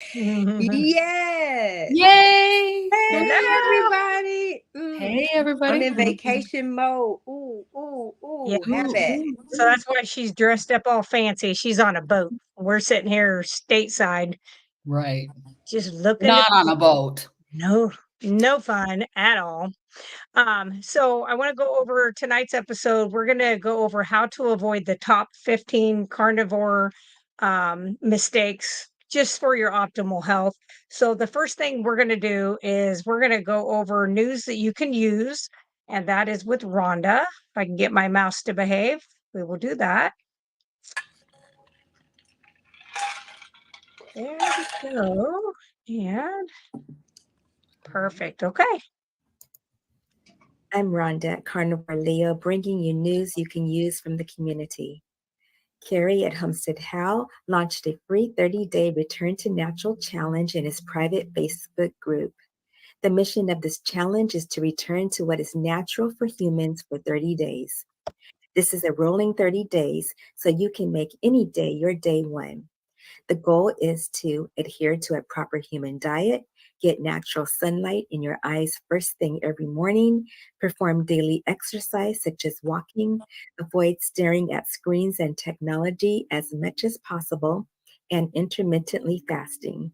Yes. Yay! Hey, Yeah. everybody. Hey, I'm everybody. in vacation mode. Ooh, ooh, Yeah. ooh. Have Ooh, at it. ooh, So ooh. that's why she's dressed up all fancy. She's on a boat. We're sitting here stateside, Right. just looking at Not on a boat. no, no fun at all. So I want to go over tonight's episode. We're going to go over how to avoid the top 15 carnivore mistakes just for your optimal health. So the first thing we're going to do is we're going to go over news that you can use, and that is with Rhonda. If I can get my mouse to behave, we will do that. There we go. And perfect. Okay. I'm Rhonda, Carnivore Leo, bringing you news you can use from the community. Carrie at Homestead How launched a free 30-day Return to Natural challenge in his private Facebook group. The mission of this challenge is to return to what is natural for humans for 30 days. This is a rolling 30 days, so you can make any day your day one. The goal is to adhere to a proper human diet, get natural sunlight in your eyes first thing every morning, perform daily exercise such as walking, avoid staring at screens and technology as much as possible, and intermittently fasting.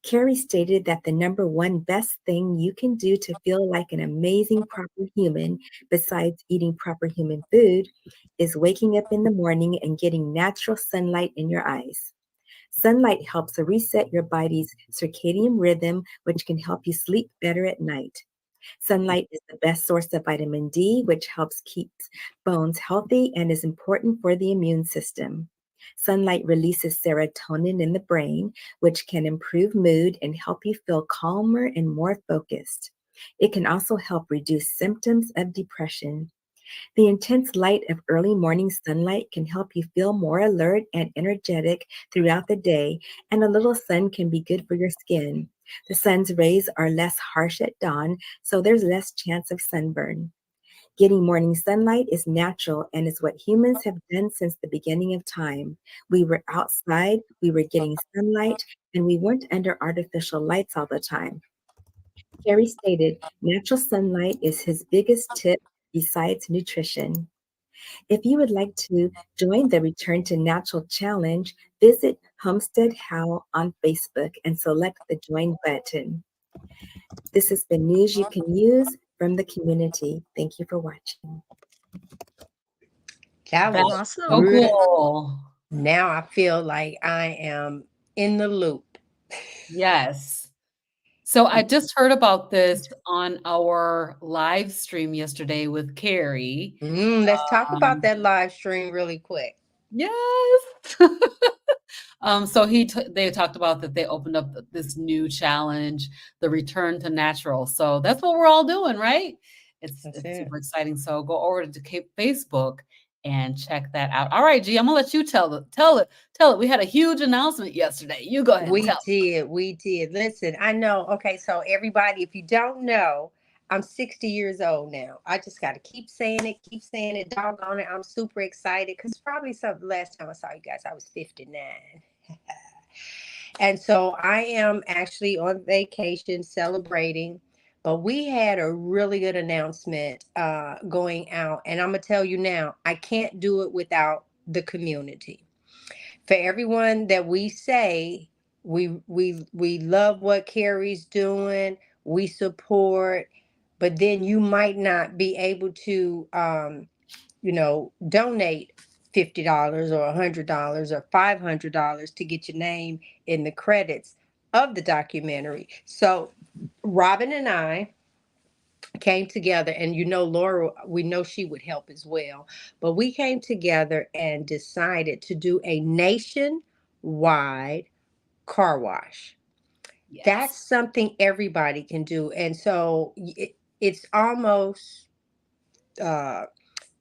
Carrie stated that the number one best thing you can do to feel like an amazing proper human, besides eating proper human food, is waking up in the morning and getting natural sunlight in your eyes. Sunlight helps reset your body's circadian rhythm, which can help you sleep better at night. Sunlight is the best source of vitamin D, which helps keep bones healthy and is important for the immune system. Sunlight releases serotonin in the brain, which can improve mood and help you feel calmer and more focused. It can also help reduce symptoms of depression. The intense light of early morning sunlight can help you feel more alert and energetic throughout the day, and a little sun can be good for your skin. The sun's rays are less harsh at dawn, so there's less chance of sunburn. Getting morning sunlight is natural and is what humans have done since the beginning of time. We were outside, we were getting sunlight, and we weren't under artificial lights all the time. Carey stated natural sunlight is his biggest tip besides nutrition. If you would like to join the Return to Natural Challenge, visit Homestead How on Facebook and select the Join button. This has been news you can use from the community. Thank you for watching. That That was is Awesome. so good. cool. Now I feel like I am in the loop. Yes. So I just heard about this on our live stream yesterday with Carrie. Let's talk about Um, that live stream really quick. yes. So they talked about that they opened up this new challenge, the return to natural. So that's what we're all doing, right? That's It's it. super exciting. So go over to Facebook and check that out. All right, G, I'm gonna let you tell it. We had a huge announcement yesterday. You go ahead and We tell. did. We did. Listen, I know. Okay, so everybody, if you don't know, I'm 60 years old now. I just got to keep saying it, doggone it. I'm super excited because probably some last time I saw you guys, I was 59. And so I am actually on vacation celebrating. But we had a really good announcement going out. And I'm going to tell you now, I can't do it without the community. For everyone that we say we love what Carrie's doing, we support, but then you might not be able to donate $50 or $100 or $500 to get your name in the credits of the documentary. So Robin and I came together, and Laura, we know she would help as well, but we came together and decided to do a nationwide car wash. That's Yes. something everybody can do. And so it's almost uh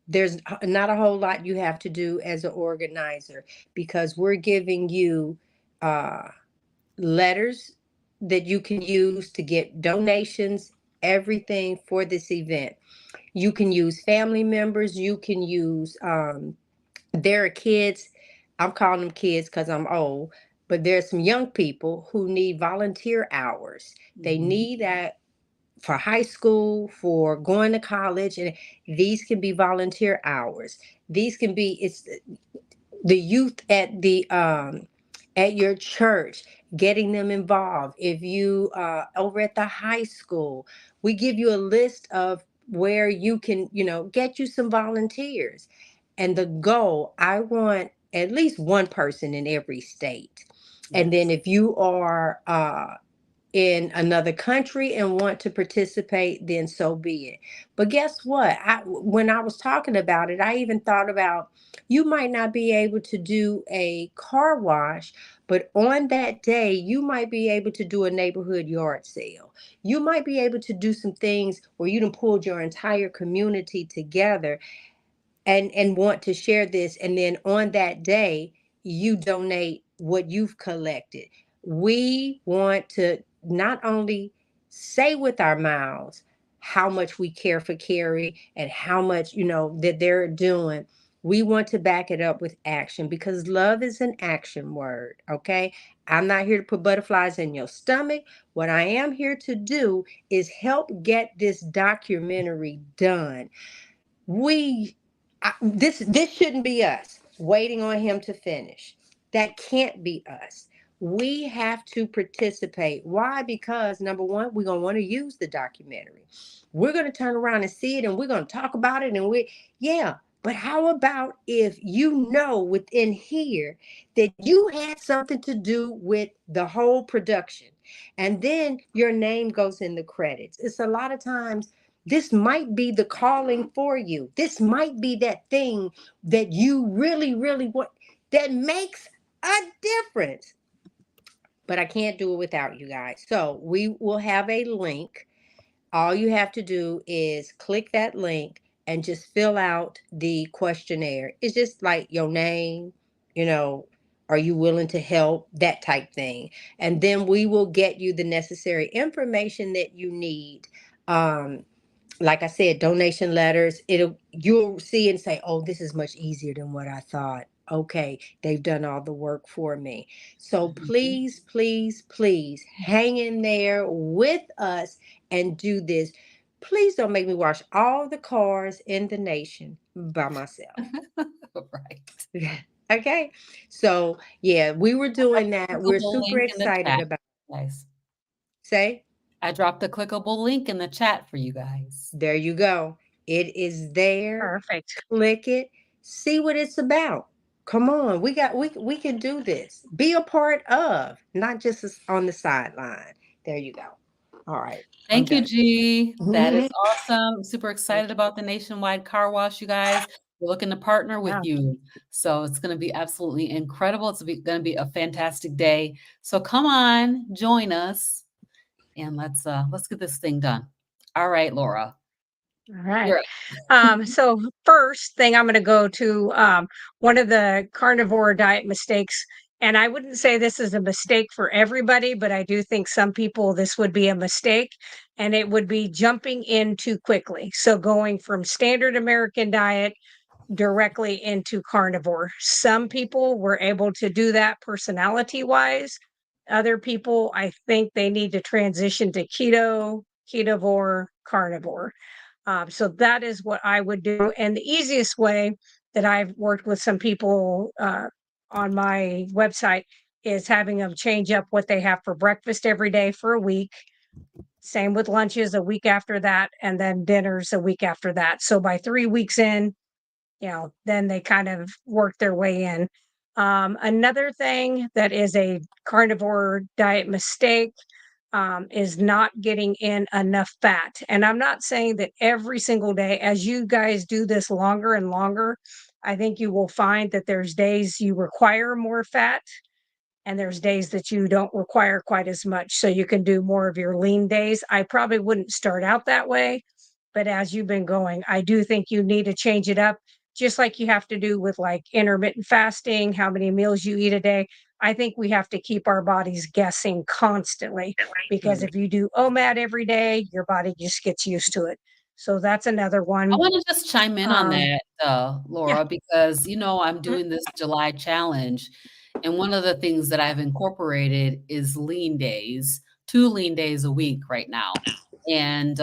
there's not a whole lot you have to do as an organizer, because we're giving you uh letters that you can use to get donations, everything for this event. You can use family members. You can use, there are kids. I'm calling them kids because I'm old. but there's some young people who need volunteer hours. They Mhm. need that for high school, for going to college, and these can be volunteer hours. These can be it's the youth at your church, getting them involved. If you over at the high school, we give you a list of where you can, get you some volunteers. And the goal, I want at least one person in every state. And then Yes. if you are in another country and want to participate, then so be it. But guess what? When I was talking about it, I even thought about, you might not be able to do a car wash, but on that day, you might be able to do a neighborhood yard sale. You might be able to do some things where you done pulled your entire community together and want to share this, and then on that day you donate what you've collected. We want to not only say with our mouths how much we care for Carrie and how much that they're doing. We want to back it up with action, because love is an action word. Okay, I'm not here to put butterflies in your stomach. What I am here to do is help get this documentary done. We I, this this shouldn't be us waiting on him to finish. That can't be us. We have to participate. Why? Because number one, we're going to want to use the documentary. We're going to turn around and see it, and we're going to talk about it, and we yeah. But how about if you know within here that you had something to do with the whole production, and then your name goes in the credits? It's a lot of times this might be the calling for you. This might be that thing that you really, really want, that makes a difference. But I can't do it without you guys. So we will have a link. All you have to do is click that link and just fill out the questionnaire. It's just like your name, you know, are you willing to help? That type thing. And then we will get you the necessary information that you need. Like I said, donation letters. You'll see and say, "Oh, this is much easier than what I thought." Okay, they've done all the work for me. So Mhm. please, please, please hang in there with us and do this. Please don't make me wash all the cars in the nation by myself. Right. Okay, so yeah, we were I dropped doing the that. We're clickable super link in the excited chat, about. guys. Say. I dropped a clickable link in the chat for you guys. There you go. It is there. Perfect. Click it. See what it's about. Come on. We can do this. Be a part of, not just on the sideline. There you go. All right. I'm Thank you, done. G. That is Thank awesome. I'm super excited about the nationwide car wash, you guys. We're looking to partner with Yeah. you. So it's going to be absolutely incredible. It's going to be a fantastic day. So come on, join us and let's get this thing done. All right, Laura. All right. You're up. So first thing I'm going to go to one of the carnivore diet mistakes. And I wouldn't say this is a mistake for everybody, but I do think some people this would be a mistake. And it would be jumping in too quickly. So going from standard American diet directly into carnivore. Some people were able to do that personality wise. Other people, I think they need to transition to keto, ketovore, carnivore. So that is what I would do. And the easiest way that I've worked with some people on my website is having them change up what they have for breakfast every day for a week. Same with lunches a week after that, and then dinners a week after that. So by 3 weeks in, then they kind of work their way in. Another thing that is a carnivore diet mistake is not getting in enough fat. And I'm not saying that every single day, as you guys do this longer and longer, I think you will find that there's days you require more fat and there's days that you don't require quite as much. So you can do more of your lean days. I probably wouldn't start out that way, but as you've been going, I do think you need to change it up, just like you have to do with like intermittent fasting, how many meals you eat a day. I think we have to keep our bodies guessing constantly, because you. if you do OMAD every day, your body just gets used to it. So that's another I one. want to just chime in on Um, that, yeah. Laura, because I'm Mhm. doing this July challenge. And one of the things that I've incorporated is lean days, 2 lean days a week right now. And,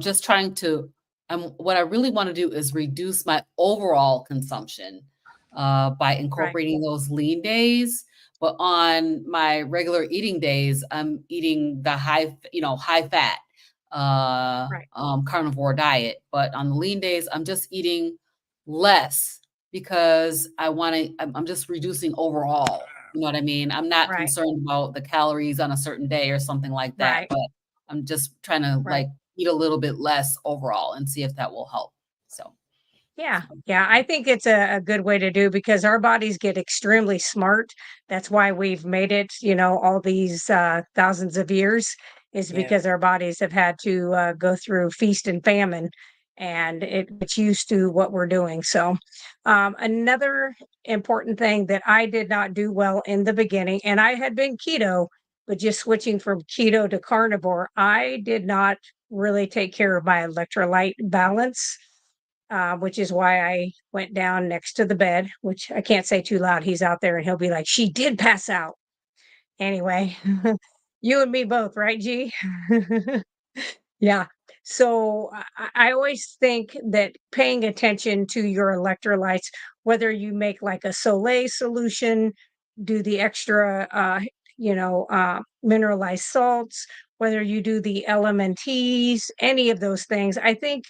just trying to what I really wanna do is reduce my overall consumption, by Right. incorporating those lean days. But on my regular eating days, I'm eating the high fat, Right. carnivore diet. But on the lean days, I'm just eating less because I'm just reducing overall. You know what I mean? I'm not Right. concerned about the calories on a certain day or something like that, Right. but I'm just trying to Right. like eat a little bit less overall and see if that will help. So, Yeah, yeah, I think it's a good way to do because our bodies get extremely smart. That's why we've made it, all these thousands of years, is Yeah. because our bodies have had to go through feast and famine, and it's used to what we're doing. So, another important thing that I did not do well in the beginning, and I had been keto, but just switching from keto to carnivore, I did not really take care of my electrolyte balance, which is why I went down next to the bed, which I can't say too loud. He's out there and he'll be like, she did pass out. Anyway, you and me both, right, G? Yeah. So I always think that paying attention to your electrolytes, whether you make like a Soleil solution, do the extra, mineralized salts, whether you do the LMNTs, any of those things, I think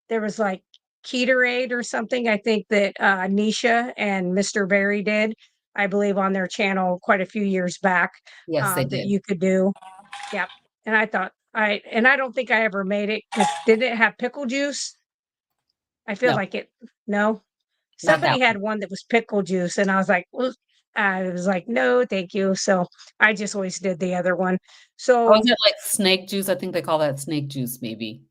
there was like Keterade or something, I think that, Nisha and Mr. Berry did, I believe on their channel quite a few years back, yes, they that did. you could do. Yep. And I don't think I ever made it because did it have pickle juice? I feel No, like it no. not that Somebody one. had one that was pickle juice, and I was like, "Ugh." I was like, "No, thank you." So I just always did the other one. Or was So it like snake juice? I think they call that snake juice, maybe.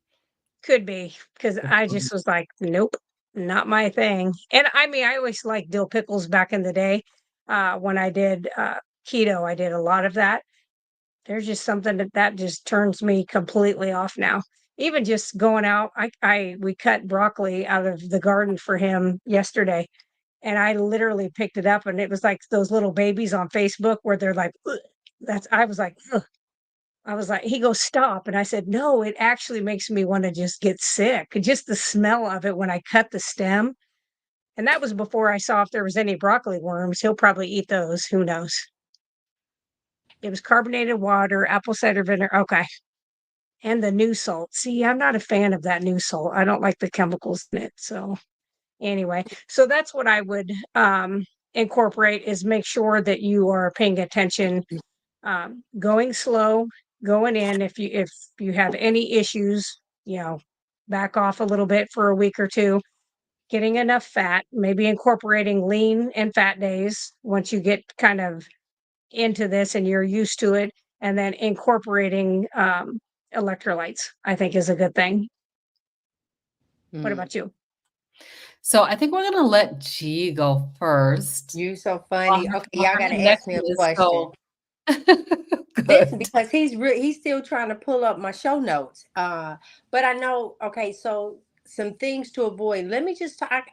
could be, because I just was like, "Nope, not my thing." And I mean, I always liked dill pickles back in the day. When I did, keto, I did a lot of that. There's just something that just turns me completely off now. Even just going out, we cut broccoli out of the garden for him yesterday, and I literally picked it up, and it was like those little babies on Facebook where they're like, "Ugh." I was like, "Ugh." I was like, he goes, "Stop." And I said, "No, it actually makes me want to just get sick. Just the smell of it when I cut the stem." And that was before I saw if there was any broccoli worms. He'll probably eat those. Who knows? It was carbonated water, apple cider vinegar. Okay. And the new salt. See, I'm not a fan of that new salt. I don't like the chemicals in it. So anyway, so that's what I would incorporate, is make sure that you are paying attention, going slow, going in. If you have any issues, back off a little bit for a week or two, getting enough fat, maybe incorporating lean and fat days once you get kind of into this and you're used to it, and then incorporating electrolytes, I think is a good thing. What Mm. about you? So I think we're gonna let G go first. You so While funny. her Okay, while y'all her got to ask me connection a is question. so Listen, good. because he's still trying to pull up my show notes. But I know. Okay, so some things to avoid. Let me just talk.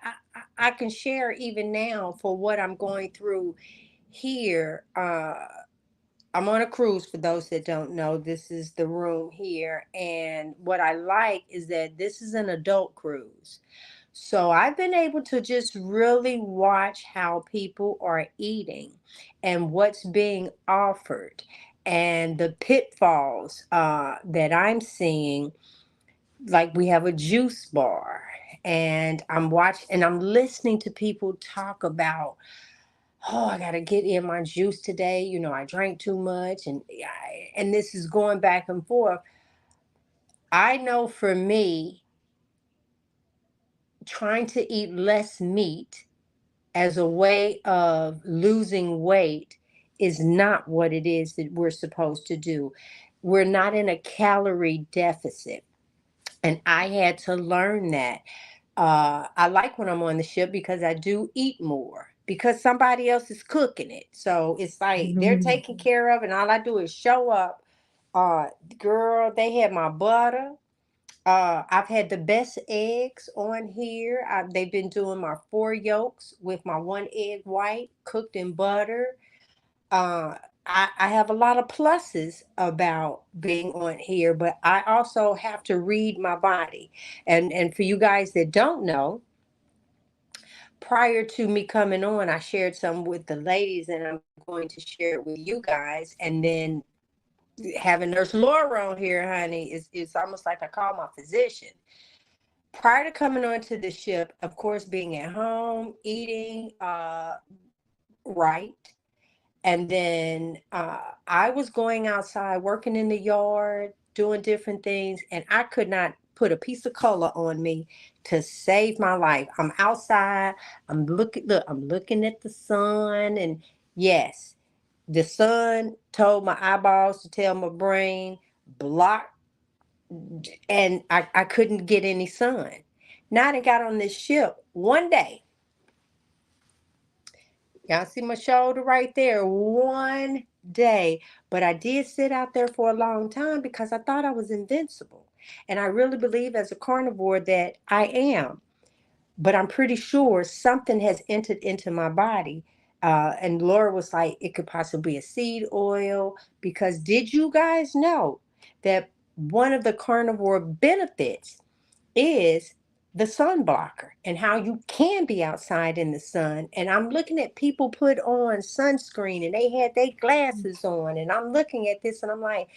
I can share even now for what I'm going through here. I'm on a cruise. For those that don't know, this is the room here, and what I like is that this is an adult cruise. So I've been able to just really watch how people are eating and what's being offered and the pitfalls that I'm seeing. Like, we have a juice bar, and I'm watching and I'm listening to people talk about, oh, I got to get in my juice today. I drank too much, and this is going back and forth. I know for me, trying to eat less meat as a way of losing weight is not what it is that we're supposed to do. We're not in a calorie deficit. And I had to learn that. I like when I'm on the ship because I do eat more because somebody else is cooking it. So it's like they're Mhm. taking care of it, and all I do is show up. Uh, Girl, they had my butter. I've had the best eggs on here. They've been doing my 4 yolks with my 1 egg white cooked in butter. uh, I have a lot of pluses about being on here, but I also have to read my body. And for you guys that don't know, prior to me coming on, I shared some with the ladies, and I'm going to share it with you guys. And then having Nurse Laura on here, honey, is almost like I call my physician. Prior to coming onto the ship, of course, being at home, eating right. And then I was going outside, working in the yard, doing different things, and I could not put a piece of color on me to save my life. I'm outside, I'm looking at the sun, and yes, the sun told my eyeballs to tell my brain, block, and I couldn't get any sun. Now I got on this ship one day. Y'all see my shoulder right there? One day. But I did sit out there for a long time because I thought I was invincible. And I really believe as a carnivore that I am. But I'm pretty sure something has entered into my body. And Laura was like, it could possibly be a seed oil. Because did you guys know that one of the carnivore benefits is the sun blocker and how you can be outside in the sun? And I'm looking at people put on sunscreen and they had their glasses on, and I'm looking at this and I'm like,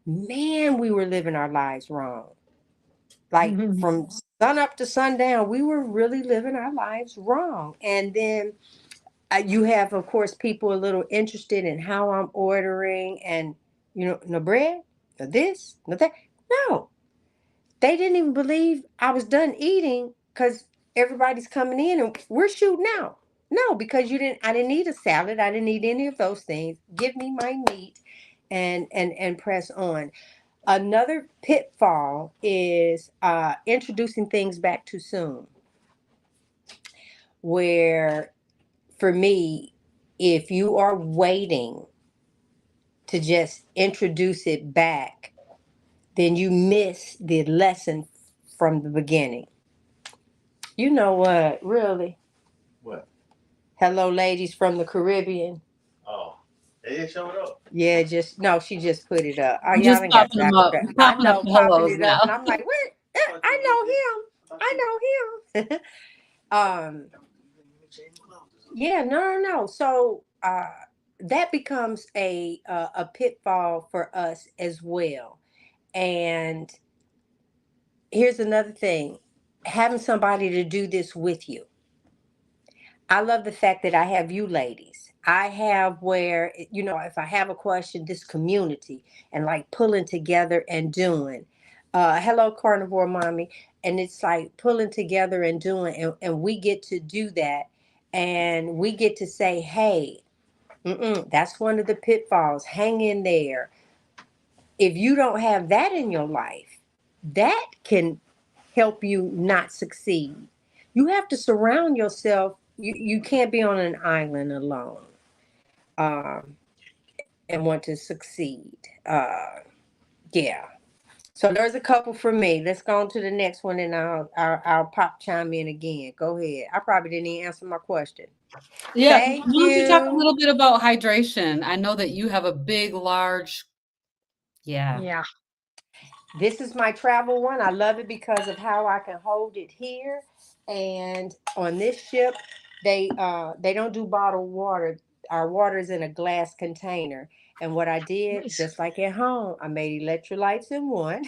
man, we were living our lives wrong. Like from sun up to sundown, we were really living our lives wrong. And then you have, of course, people a little interested in how I'm ordering, and no bread, no this, no that. No, they didn't even believe I was done eating because everybody's coming in and we're shooting out. No, because I didn't need a salad. I didn't need any of those things. Give me my meat and press on. Another pitfall is introducing things back too soon. Where for me, if you are waiting to just introduce it back, then you miss the lesson from the beginning. You know what? Really? What? Hello, ladies from the Caribbean. Oh, they didn't show it up. Yeah, she just put it up. Oh, I'm y'all just ain't got popping them time up. for that. I'm I popping up know, the popping hellos it up, now. and I'm like, what? I know him. Yeah, no. So that becomes a pitfall for us as well. And here's another thing: having somebody to do this with you. I love the fact that I have you ladies. I have where, if I have a question, this community and like pulling together and doing. Hello, Carnivore Mommy. And it's like pulling together and doing, and we get to do that. And we get to say, hey, that's one of the pitfalls. Hang in there. If you don't have that in your life, that can help you not succeed. You have to surround yourself. You can't be on an island alone um, and want to succeed. Yeah. So there's a couple for me. Let's go on to the next one, and I'll pop chime in again. Go ahead. I probably didn't even answer my question. Yeah, why Thank don't you talk a you. little bit about hydration? I know that you have a big, large Yeah. This is my travel one. I love it because of how I can hold it here. And on this ship, they don't do bottled water. Our water is in a glass container. And what I did, Nice. just like at home, I made electrolytes in one.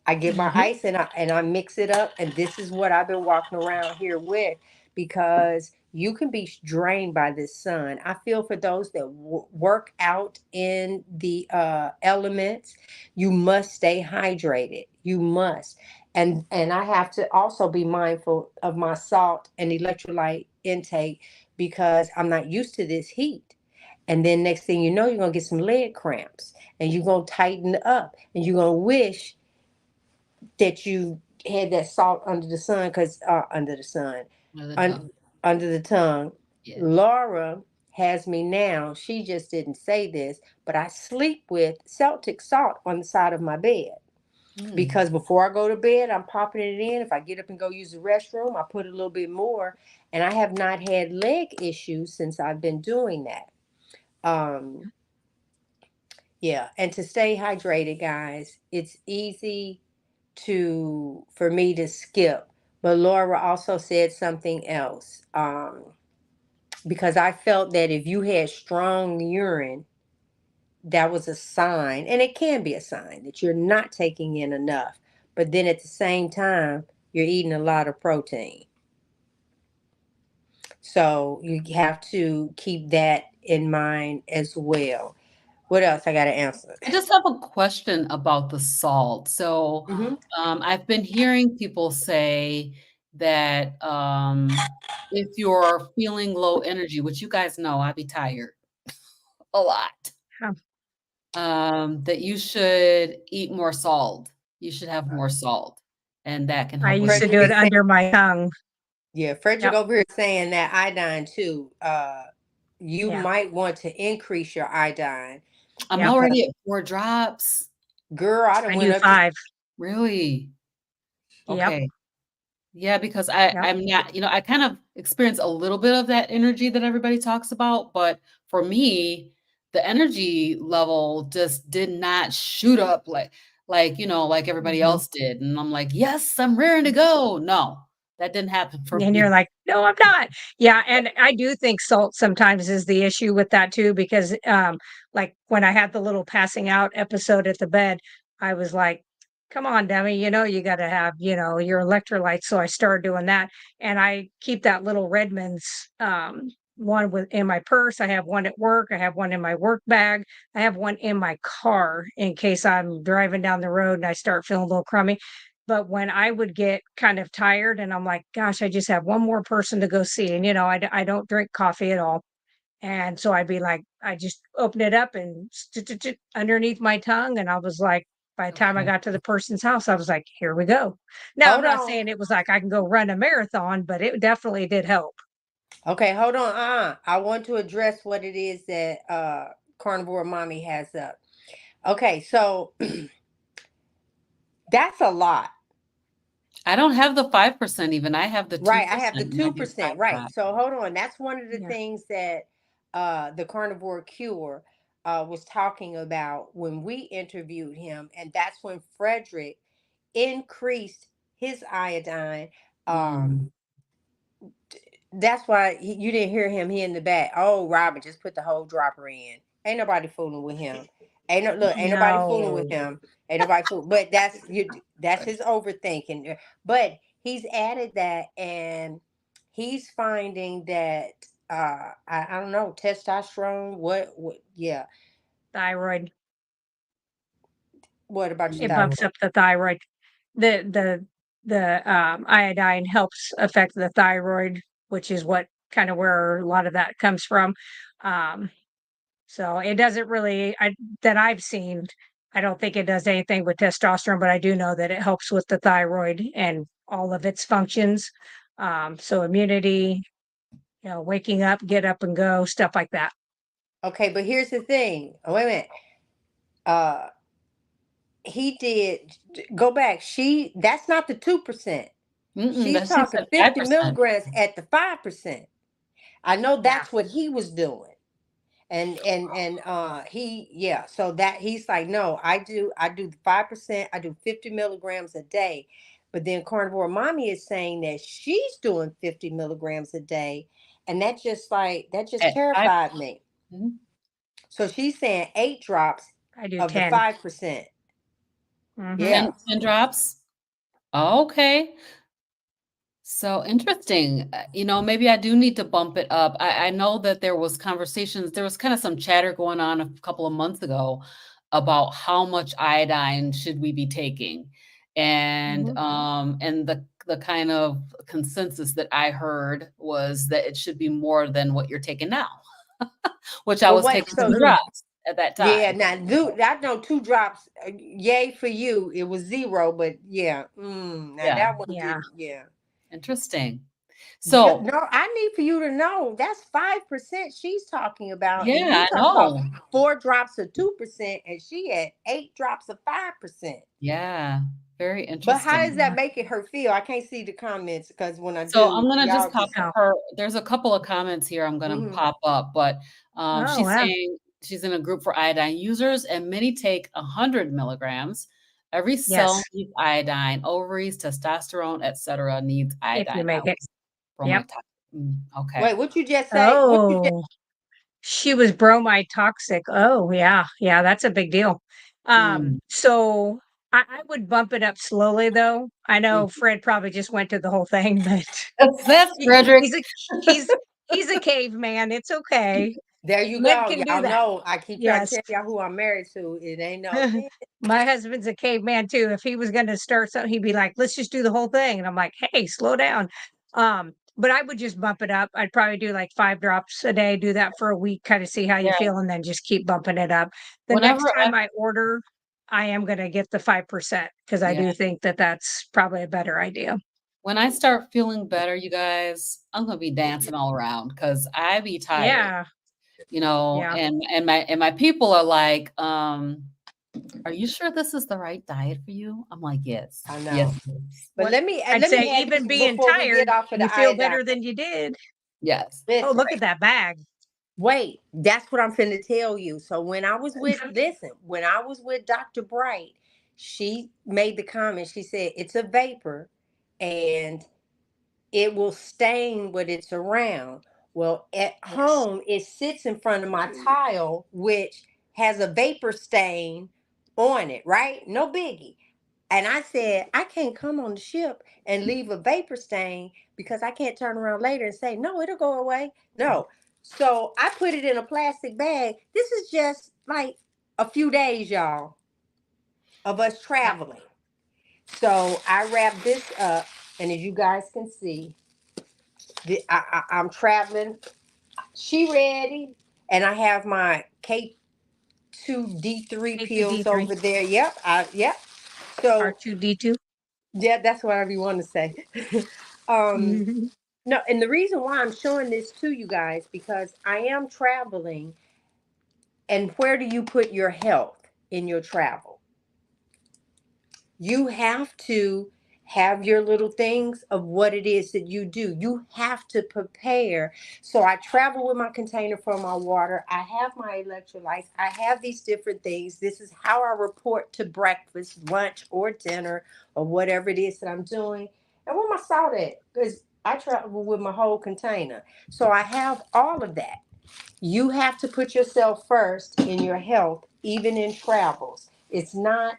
I get my Mhm. ice and I mix it up, and this is what I've been walking around here with, because you can be drained by this sun. I feel for those that work out in the elements, you must stay hydrated. You must, and I have to also be mindful of my salt and electrolyte intake because I'm not used to this heat. And then next thing you know, you're gonna get some leg cramps, and you're gonna tighten up, and you're gonna wish that you had that salt under the sun, because under the sun, under the un, tongue. under the tongue. Yeah. Laura has me now. She just didn't say this, but I sleep with Celtic salt on the side of my bed. because before I go to bed, I'm popping it in. If I get up and go use the restroom, I put a little bit more. And I have not had leg issues since I've been doing that. Yeah. And to stay hydrated, guys, it's easy for me to skip. But Laura also said something else. Because I felt that if you had strong urine, that was a sign, and it can be a sign that you're not taking in enough. But then at the same time, you're eating a lot of protein. So you have to keep that in mind as well. What else I got to answer? I just have a question about the salt. So I've been hearing people say that if you're feeling low energy, which you guys know, I be tired a lot, that you should eat more salt. You should have more salt, and that can I help with used to do it under my tongue. Yeah, Frederick over here saying that iodine too. You Yeah. might want to increase your iodine. I'm already at 4 drops. Girl, I do 5. Really? Yep. Okay. Yeah, because I'm not, I kind of experience a little bit of that energy that everybody talks about, but for me, the energy level just did not shoot up like like everybody else did. And I'm like, yes, I'm raring to go. No, that didn't happen for And me. you're like, no, I'm not. Yeah. And I do think salt sometimes is the issue with that too, because like when I had the little passing out episode at the bed, I was like, come on, Demi, you got to have, your electrolytes. So I started doing that. And I keep that little Redmond's one in my purse. I have one at work. I have one in my work bag. I have one in my car in case I'm driving down the road and I start feeling a little crummy. But when I would get kind of tired and I'm like, gosh, I just have one more person to go see. And, I don't drink coffee at all. And so I'd be like, I just open it up and underneath my tongue. And I was like, by the time I got to the person's house, I was like, here we go. Now, I'm not saying it was like I can go run a marathon, but it definitely did help. Okay, hold on. I want to address what it is that Carnivore Mommy has up. Okay, so that's a lot. I don't have the 5% even. I have the 2%. Right, I have the 2%. Right. So hold on. That's one of the things that the Carnivore Cure was talking about when we interviewed him. And that's when Frederick increased his iodine. That's why you didn't hear him here in the back. Oh, Robin, just put the whole dropper in. Ain't nobody fooling with him. Ain't nobody fooling with him. Ain't nobody fooling. But that's his overthinking. But he's added that, and he's finding that I don't know, testosterone. What? Yeah. Thyroid. What about your It thyroid? bumps up the thyroid. The iodine helps affect the thyroid, which is what kind of where a lot of that comes from. So it doesn't really, that I've seen, I don't think it does anything with testosterone, but I do know that it helps with the thyroid and all of its functions. So immunity, waking up, get up and go, stuff like that. Okay, but here's the thing. Oh, wait a minute. He did go back. That's not the 2%. She's talking 50 milligrams at the 5%. I know that's what he was doing. And so that he's like, no, I do the 5%, I do 50 milligrams a day. But then Carnivore Mommy is saying that she's doing 50 milligrams a day. And that just terrified me. Mm-hmm. So she's saying 8 drops of 10. the 5%. Mm-hmm. Yeah. 10 drops. Oh, okay. So interesting. Maybe I do need to bump it up. I know that there was conversations, there was kind of some chatter going on a couple of months ago about how much iodine should we be taking. And and the kind of consensus that I heard was that it should be more than what you're taking now, which I was taking 2 drops at that time. Yeah, now I know 2 drops, yay for you. It was 0, but yeah. That one did, yeah. Interesting. So, No, I need for you to know that's 5% she's talking about, and you yeah, I talking about know. 4 drops of 2%, and she had 8 drops of 5%. Yeah, very But how does interesting. that make it her feel? I can't see the comments because when I So I'm do, gonna y'all just just copy Oh. her. There's a couple of comments here I'm gonna mhm. pop up, but Oh, she's wow. saying she's in a group for iodine users, and many take 100 milligrams. Every cell Yes, needs iodine, ovaries, testosterone, etc. needs if you iodine. make That it. was Yep. bromotoxin. Okay. Wait, what you just say? What you just Oh, she was bromide toxic. Oh, yeah. Yeah, that's a big deal. Mm, So I would bump it up slowly though. I mm. know Fred probably just went to the whole thing, but That's he, Frederick. he's a he's he's a caveman. It's okay. There you Men go. can do Y'all that. know I keep trying to Yes. tell y'all who I'm married to. It ain't no thing. My husband's a caveman too. If he was going to start something, he'd be like, "Let's just do the whole thing." And I'm like, "Hey, slow down." But I would just bump it up. I'd probably do like 5 drops a day, do that for a week, kind of see how you Yeah. feel, and then just keep bumping it up. The Whenever next I time I order, I am going to get the 5% because I yeah, do think that that's probably a better idea. when I start feeling better, you guys, I'm gonna be dancing all around because I be tired, Yeah. Yeah. and my people are like, "Are you sure this is the right diet for you?" I'm like, "Yes. I Yes, know. it is. But What I'd let say, me add this even being before we get tired, off of you the feel iodine. better than you did. Yes." Oh, Listen, look at that bag. wait, that's what I'm finna tell you. So when I was with, listen, when I was with Dr. Bright, she made the comment. She said it's a vapor, and it will stain what it's around. Well, at Yes. home, it sits in front of my tile, which has a vapor stain on it, right? No biggie. And I said, I can't come on the ship and leave a vapor stain because I can't turn around later and say, no, it'll go away. No. So I put it in a plastic bag. This is just like a few days, y'all, of us Yep. traveling. So I wrapped this up, and as you guys can see, I'm traveling. She ready, and I have my K2D3 pills K2D3, over there. Yep. So R2D2. yeah, that's what I be wanting to say. um, no, and the reason why I'm showing this to you guys because I am traveling, and where do you put your health in your travel? You have to have your little things of what it is that you do. You have to prepare. So I travel with my container for my water. I have my electrolytes. I have these different things. This is how I report to breakfast, lunch, or dinner, or whatever it is that I'm doing. And where my salt at? Because I travel with my whole container. So I have all of that. You have to put yourself first in your health, even in travels. It's not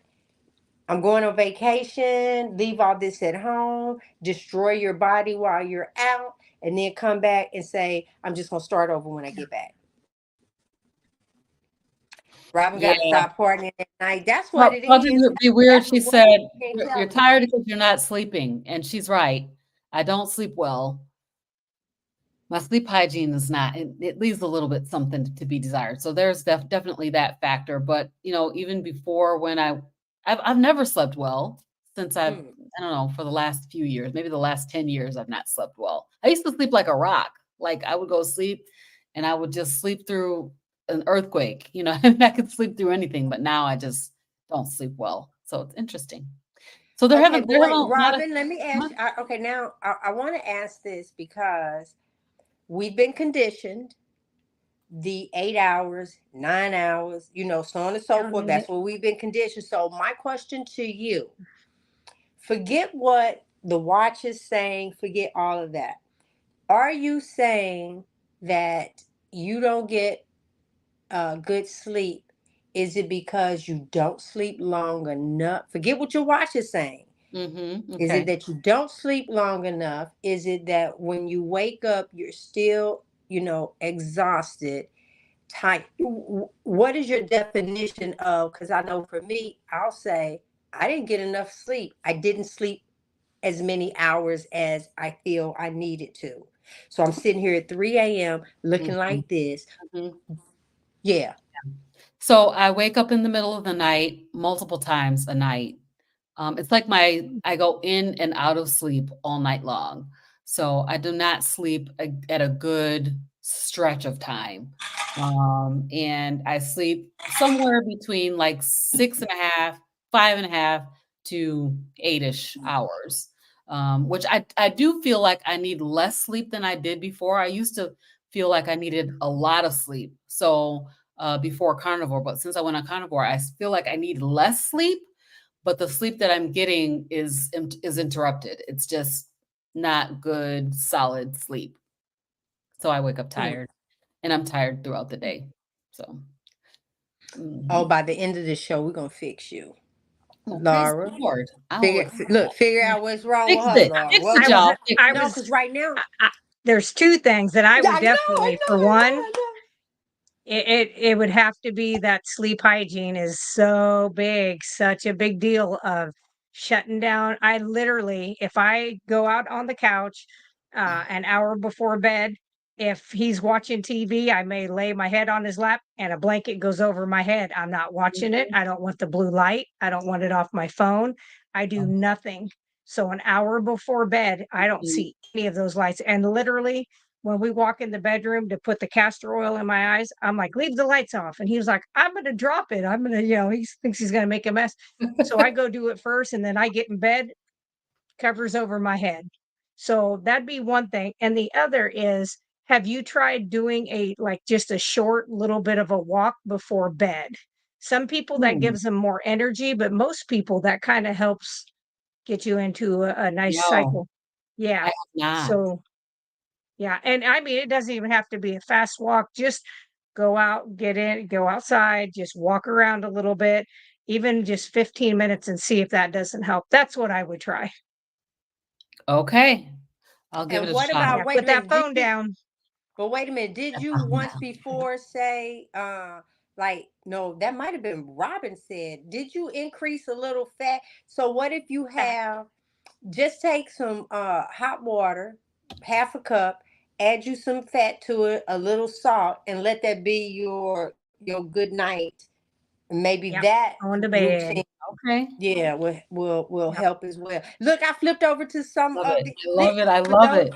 I'm going on vacation, leave all this at home, destroy your body while you're out, and then come back and say, I'm just going to start over when I get back. Robin got to Yeah. stop partying at night. That's what Well, it Project is. Be Weird, That's she what said, you can't You're tell me." tired because you're not sleeping," and she's right. I don't sleep well. My sleep hygiene is not it leaves a little bit something to be desired. So there's definitely that factor, but, even before when I've never slept well since Mm. I don't know, for the last few years, maybe the last 10 years, I've not slept well. I used to sleep like a rock. Like, I would go sleep, and I would just sleep through an earthquake, and I could sleep through anything, but now I just don't sleep well. So it's interesting. So Okay, but there have wait, a lot of Robin, let me ask you. Okay, now I want to ask this because we've been conditioned the 8 hours, 9 hours, so on and I so don't forth. need That's it. what we've been conditioned. So, my question to you, forget what the watch is saying, forget all of that. Are you saying that you don't get good sleep? Is it because you don't sleep long enough? Forget what your watch is saying. Is it Okay. that you don't sleep long enough? Is it that when you wake up, you're still, exhausted? Tight. What is your definition of? Because I know for me, I'll say I didn't get enough sleep. I didn't sleep as many hours as I feel I needed to. So I'm sitting here at 3 a.m. looking Mhm, like this. mhm. Yeah. So I wake up in the middle of the night multiple times a night. It's like I go in and out of sleep all night long. So I do not sleep at a good stretch of time. And I sleep somewhere between like 6.5, 5.5 to 8-ish hours. Which I do feel like I need less sleep than I did before. I used to feel like I needed a lot of sleep. So before carnivore, but since I went on carnivore, I feel like I need less sleep, but the sleep that I'm getting is interrupted. It's just not good, solid sleep. So I wake up tired, and I'm tired throughout the day. So, Oh, mhm. by the end of the show, we're gonna fix you, Well, praise the Laura. Lord. I'll Figure out what's wrong with fix her, it. Laura. Fix What it, I what? was, y'all. Fix I it. No, was, because right now, there's two things that I would I know, I definitely, know, for I know, one, I know. it would have to be that sleep hygiene is so big, such a big deal of shutting down. I literally, if I go out on the couch an hour before bed, if he's watching TV, I may lay my head on his lap and a blanket goes over my head. I'm not watching it. I don't want the blue light. I don't want it off my phone. I do nothing. So an hour before bed, I don't Mhm. see any of those lights. And literally, when we walk in the bedroom to put the castor oil in my eyes, I'm like, leave the lights off. And he was like, I'm going to drop it. I'm going to, he thinks he's going to make a mess. So I go do it first and then I get in bed, covers over my head. So that'd be one thing. And the other is, have you tried doing like just a short little bit of a walk before bed? Some people that Hmm. gives them more energy, but most people that kind of helps get you into a nice No, cycle. I Yeah. have not. So yeah, and I mean, it doesn't even have to be a fast walk. Just go out, get in, go outside, just walk around a little bit, even just 15 minutes and see if that doesn't help. That's what I would try. Okay. I'll give it And a what shot. Yeah, about? Wait a put that minute. Did phone you? down. But wait a minute. Did you once before say, like, no, that might have been Robin said. Did you increase a little fat? So what if you have? Just take some hot water, half a cup, add you some fat to it, a little salt, and let that be your good night. Maybe Yep, that on to bed. routine, Okay. yeah, will Yep. help as well. Look, I flipped over to some Love of it. the I love it. I for love those. it.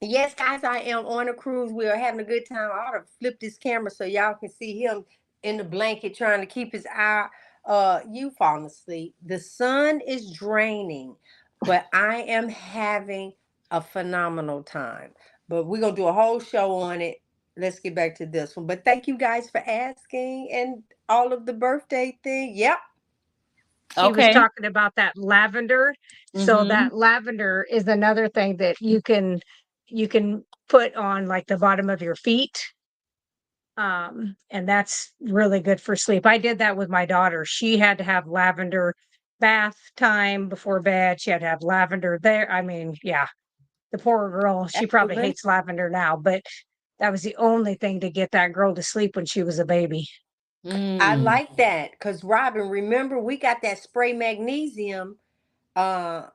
Yes, guys, I am on a cruise. We are having a good time. I ought to flip this camera so y'all can see him in the blanket trying to keep his eye. You falling asleep. The sun is draining, but I am having a phenomenal time. But we're gonna do a whole show on it. Let's get back to this one. But thank you guys for asking and all of the birthday thing. Yep. She was Okay. talking about that lavender. So Mhm. that lavender is another thing that you can put on like the bottom of your feet. And that's really good for sleep. I did that with my daughter. She had to have lavender bath time before bed. She had to have lavender there. I mean, yeah, the poor girl, she probably Absolutely. hates lavender now, but that was the only thing to get that girl to sleep when she was a baby. I Mm. like that because Robin, remember we got that spray magnesium at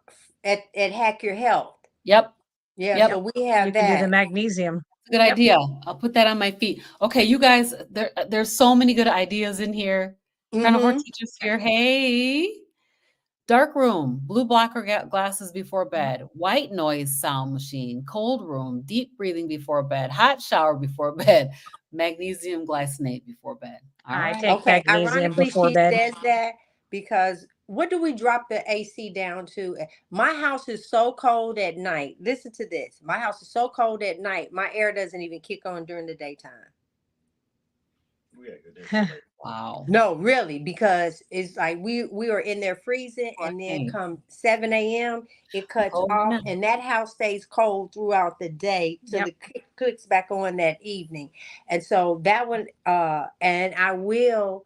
Hack Your Health. Yep. Yeah, Yep. Yep. so we You have can do the that. magnesium. Good Yep. idea. I'll put that on my feet. Okay, you guys, there's so many good ideas in here. Carnivore Mm-hmm. teachers here. Hey. Dark room, blue blocker glasses before bed, white noise sound machine, cold room, deep breathing before bed, hot shower before bed, magnesium glycinate before bed. All I right. take Okay. magnesium Ironically, before she bed. says that because what do we drop the AC down to? My house is so cold at night. Listen to this. My house is so cold at night. My air doesn't even kick on during the daytime. We got good insulation. Wow. No, really, because it's like we are in there freezing, and then Right. come 7 a.m. it cuts Oh, off, yeah. and that house stays cold throughout the day till Yep. the clicks back on that evening. And so that one, and I will.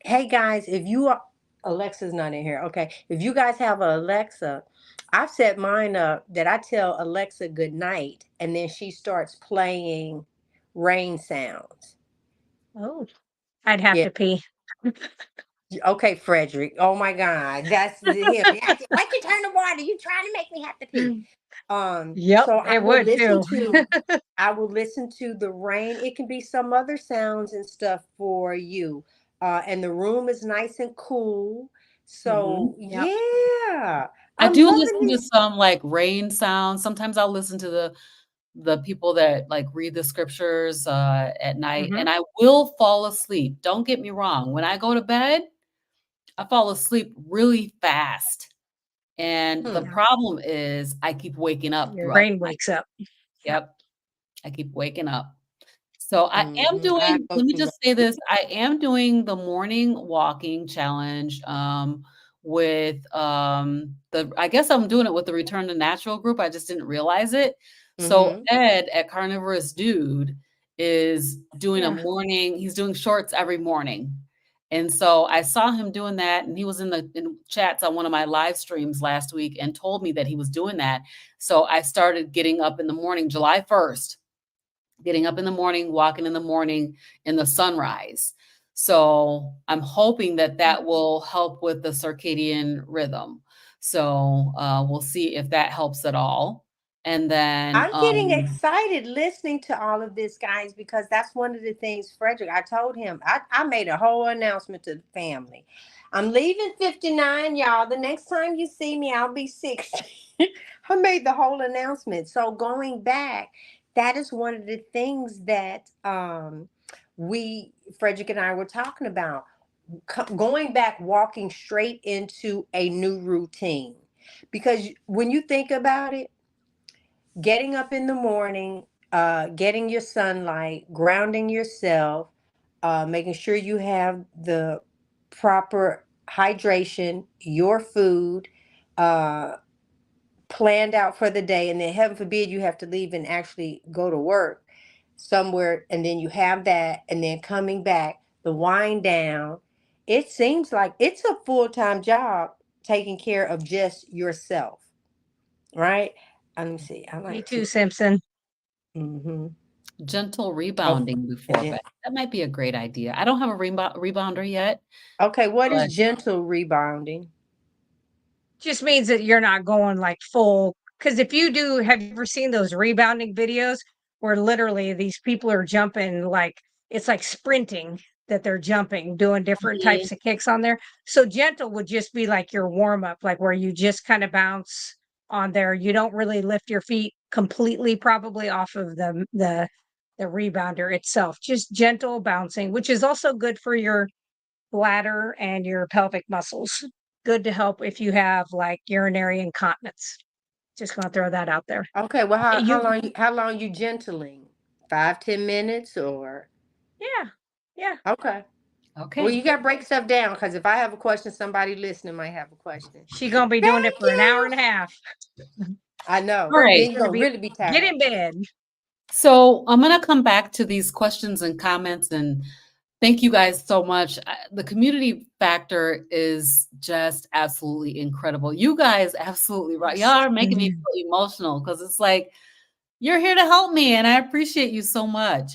Hey guys, if you are Alexa's not in here, okay? If you guys have an Alexa, I've set mine up that I tell Alexa good night, and then she starts playing rain sounds. Oh, I'd have Yeah. to pee. Okay, Frederick. Oh my God, that's him. Why'd you turn the water? You trying to make me have to pee? Yep, So it would too. I will listen to the rain. It can be some other sounds and stuff for you. And the room is nice and cool. Mhm. So Yep. yeah, Yeah. I I'm do loving listen to this. some like rain sounds. Sometimes I'll listen to the people that like read the scriptures at night, Mhm. and I will fall asleep. Don't get me wrong. When I go to bed, I fall asleep really fast. And the Hmm. Yeah. problem is I keep waking up Your throughout brain the night. wakes up. Yeah. Yep. I keep waking up. So I am I doing, go let me through just say this, I am doing the morning walking challenge with the I guess I'm doing it with the Return to Natural group. I just didn't realize it. So Mm-hmm. Ed at Carnivorous Dude is doing a Yeah. morning, he's doing shorts every morning. And so I saw him doing that, and he was in chats on one of my live streams last week and told me that he was doing that. So I started getting up in the morning, July 1st, getting up in the morning, walking in the morning in the sunrise. So I'm hoping that that will help with the circadian rhythm. So we'll see if that helps at all. And then, I'm getting excited listening to all of this, guys, because that's one of the things, Frederick, I told him, I made a whole announcement to the family. I'm leaving 59, y'all. The next time you see me, I'll be 60. I made the whole announcement. So going back, that is one of the things that Frederick and I were talking about. Going back, walking straight into a new routine. Because when you think about it, getting up in the morning, getting your sunlight, grounding yourself, making sure you have the proper hydration, your food, uh, planned out for the day, and then heaven forbid you have to leave and actually go to work somewhere, and then you have that, and then coming back, the wind down. It seems like it's a full-time job taking care of just yourself, right? Let me see. I Me like too, to. Simpson. Mm-hmm. gentle Oh, rebounding and before then bed. That might be a great idea. I don't have a rebounder yet, okay, what but is gentle rebounding? Just means that you're not going like full. Because if you do, have you ever seen those rebounding videos where literally these people are jumping like it's like sprinting that they're jumping, doing different Mhm. types of kicks on there? So gentle would just be like your warm up, like where you just kind of bounce on there. You don't really lift your feet completely, probably off of the rebounder itself. Just gentle bouncing, which is also good for your bladder and your pelvic muscles. Good to help if you have like urinary incontinence. Just gonna throw that out there. Okay, well, You how long you gentling? 5, 10 minutes or yeah, yeah. okay. Well, Okay. you got to break stuff down because if I have a question, somebody listening might have a question. She gonna be doing it Thank for an hour you. and a half. I know. All right. Then She's you're gonna gonna be really be get tired. in bed. So I'm going to come back to these questions and comments, and thank you guys so much. The community factor is just absolutely incredible. You guys absolutely right. Y'all Yes. are making me feel emotional because it's like you're here to help me, and I appreciate you so much.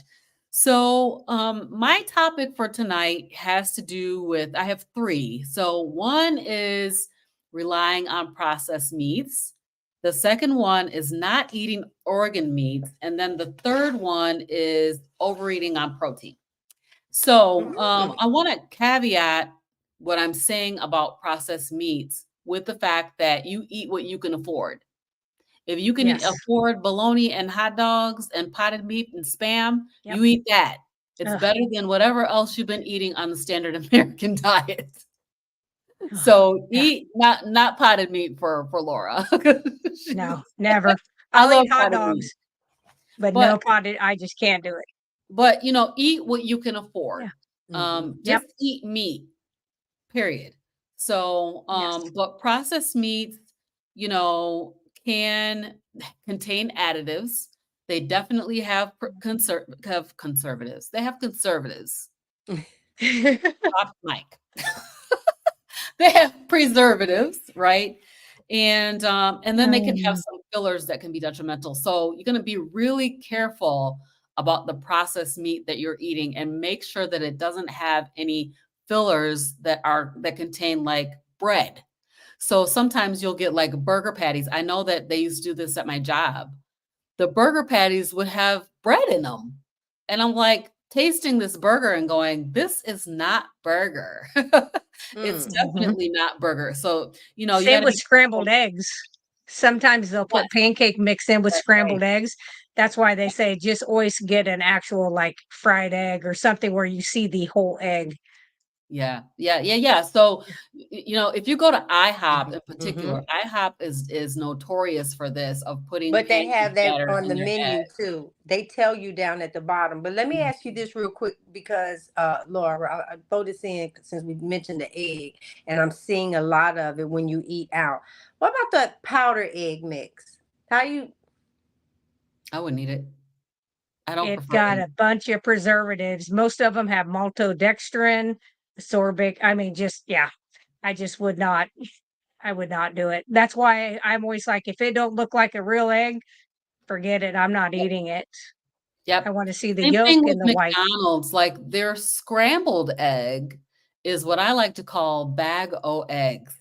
So, my topic for tonight has to do with I have three. So, one is relying on processed meats. The second one is not eating organ meats. And then the third one is overeating on protein. So, Mm. I want to caveat what I'm saying about processed meats with the fact that you eat what you can afford. If you can Yes. afford bologna and hot dogs and potted meat and Spam, Yep. you eat that. It's Ugh. better than whatever else you've been eating on the standard American diet. Ugh. So Yeah. eat not potted meat for Laura. No, never. I I'll love eat hot potted meat, dogs, but but no potted. I just can't do it. eat what you can afford. Yeah. Mhm. Yep. Just eat meat. Period. So, Yes. but processed meats, you know, can contain additives. They definitely have have conservatives. They have conservatives. Off mic. They have preservatives, right? And then they can have Um, some fillers that can be detrimental. So you're going to be really careful about the processed meat that you're eating and make sure that it doesn't have any fillers that contain like bread. So sometimes you'll get like burger patties. I know that they used to do this at my job. The burger patties would have bread in them. And I'm like, tasting this burger and going, this is not burger. It's definitely not burger. So, you know, you Same got to with be scrambled careful. eggs. Sometimes they'll Yes, put pancake mix in with that's right. scrambled eggs. That's why they say just always get an actual like fried egg or something where you see the whole egg. Yeah. So, you know, if you go to IHOP in Mm-hmm. particular, IHOP is notorious for this, of putting But they pancake have that batter on in the their menu eggs. too. They tell you down at the bottom. But let me ask you this real quick because Laura, I throw this in since we mentioned the egg, and I'm seeing a lot of it when you eat out. What about the powder egg mix? How you I wouldn't eat it. I don't It prefer got it. a bunch of preservatives. Most of them have maltodextrin, sorbic. I mean, just yeah, I just would not. I would not do it. That's why I'm always like, if it don't look like a real egg, forget it. I'm not Yep. eating it. I Yep. want to see the Same yolk thing with and the white. McDonald's. Like their scrambled egg is what I like to call bag o' eggs.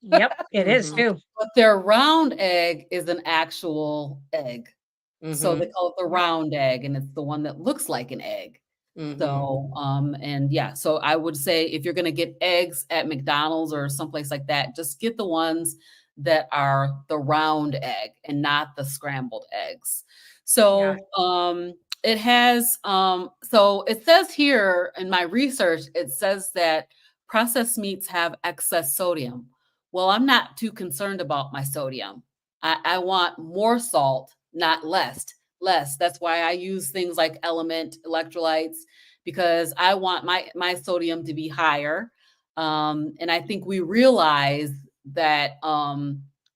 Yep, it is mm-hmm, too. But their round egg is an actual egg. So they mm-hmm, call it the Yep. round egg, and it's the one that looks like an egg. mm-hmm. So, and yeah, so I would say if you're gonna get eggs at McDonald's or someplace like that, just get the ones that are the round egg and not the scrambled eggs. Yeah. So, it has, so it says here in my research, it says that processed meats have excess sodium. Well, I'm not too concerned about my sodium. I want more salt, not less. Less. That's why I use things like Element electrolytes, because I want my sodium to be higher. And I think we realize that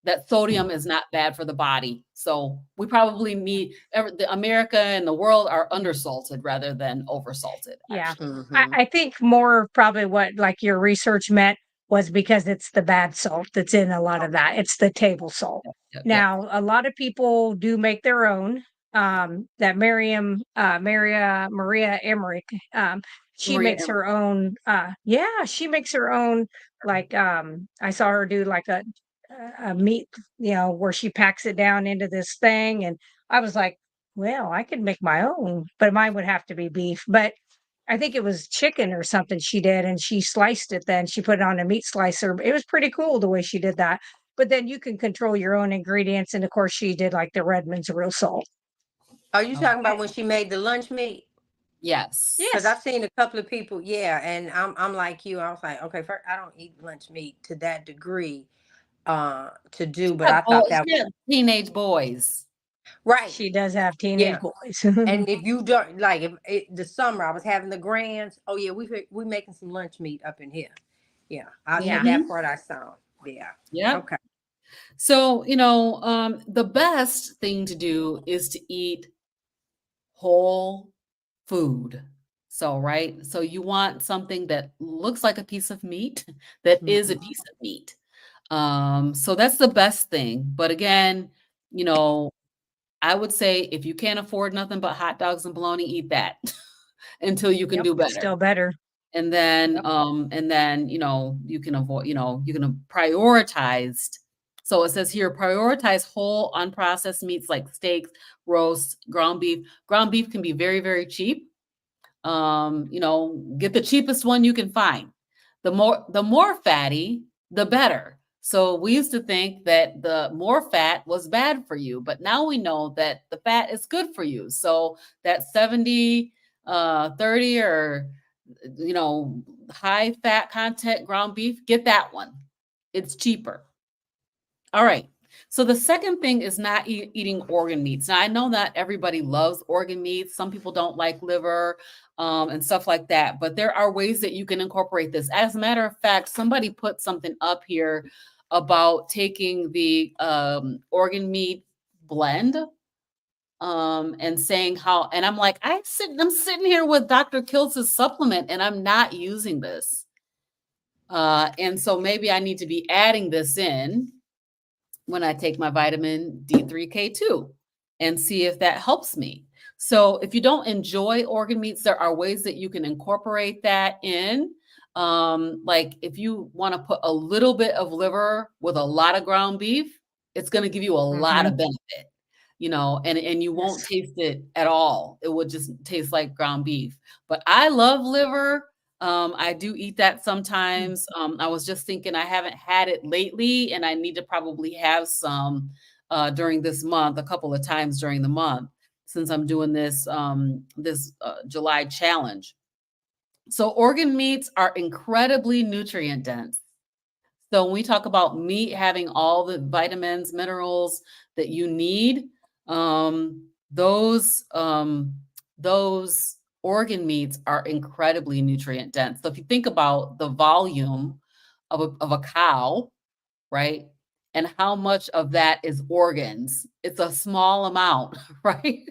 that sodium is not bad for the body. So we probably need the America and the world are undersalted rather than oversalted. Yeah. Actually, Mm-hmm. I think more probably what like your research meant was because it's the bad salt that's in a lot of that. It's the table salt. yep. Now, a lot of people do make their own. That Maria Emmerich, she Maria, makes her own. Yeah, she makes her own. Like, I saw her do like a meat, where she packs it down into this thing, and I was like, well, I could make my own, but mine would have to be beef. But I think it was chicken or something she did, and she sliced it then. She put it on a meat slicer. It was pretty cool the way she did that. But then you can control your own ingredients. And of course, she did like the Redmond's real salt. Are you okay. talking about when she made the lunch meat? Yes. Because Yes. I've seen a couple of people, yeah, and I'm like you. I was like, okay, first, I don't eat lunch meat to that degree, to do, but I thought that She had teenage boys. right, She does have teenage yeah. boys. And if you don't like, if the summer I was having the grands, oh yeah, we making some lunch meat up in here, yeah. Yeah. That part I saw, yeah. Yep. Okay. So, you know, the best thing to do is to eat whole food. So, right? So you want something that looks like a piece of meat, that is a Mhm. piece of meat. So that's the best thing. But again, you know, I would say if you can't afford nothing but hot dogs and bologna, eat that until you can Yep. do It's better. still better. Yep. And then, you know, you can avoid, you know, you can prioritize. So it says here, prioritize whole unprocessed meats like steaks, roasts, ground beef. Ground beef can be very, very cheap. You know, get the cheapest one you can find. The more fatty, the better. So we used to think that the more fat was bad for you, but now we know that the fat is good for you. So that 70, 30 or you know, high fat content ground beef, get that one. It's cheaper. All right. So the second thing is not eating organ meats. Now I know not everybody loves organ meats. Some people don't like liver and stuff like that. But there are ways that you can incorporate this. As a matter of fact, somebody put something up here about taking the organ meat blend and saying how. And I'm like, I'm sitting here with Dr. Kiltz's supplement, and I'm not using this. And so maybe I need to be adding this in when I take my vitamin D3K2 and see if that helps me. So if you don't enjoy organ meats, there are ways that you can incorporate that in. Like if you want to put a little bit of liver with a lot of ground beef, it's going to give you a lot Hmm. of benefit. and you won't taste it at all. It would just taste like ground beef. But I love liver. I do eat that sometimes. I was just thinking I haven't had it lately, and I need to probably have some during this month, a couple of times during the month, since I'm doing this July challenge. So organ meats are incredibly nutrient dense. So when we talk about meat having all the vitamins, minerals that you need, those organ meats are incredibly nutrient dense. So if you think about the volume of a cow, right? And how much of that is organs, it's a small amount, right?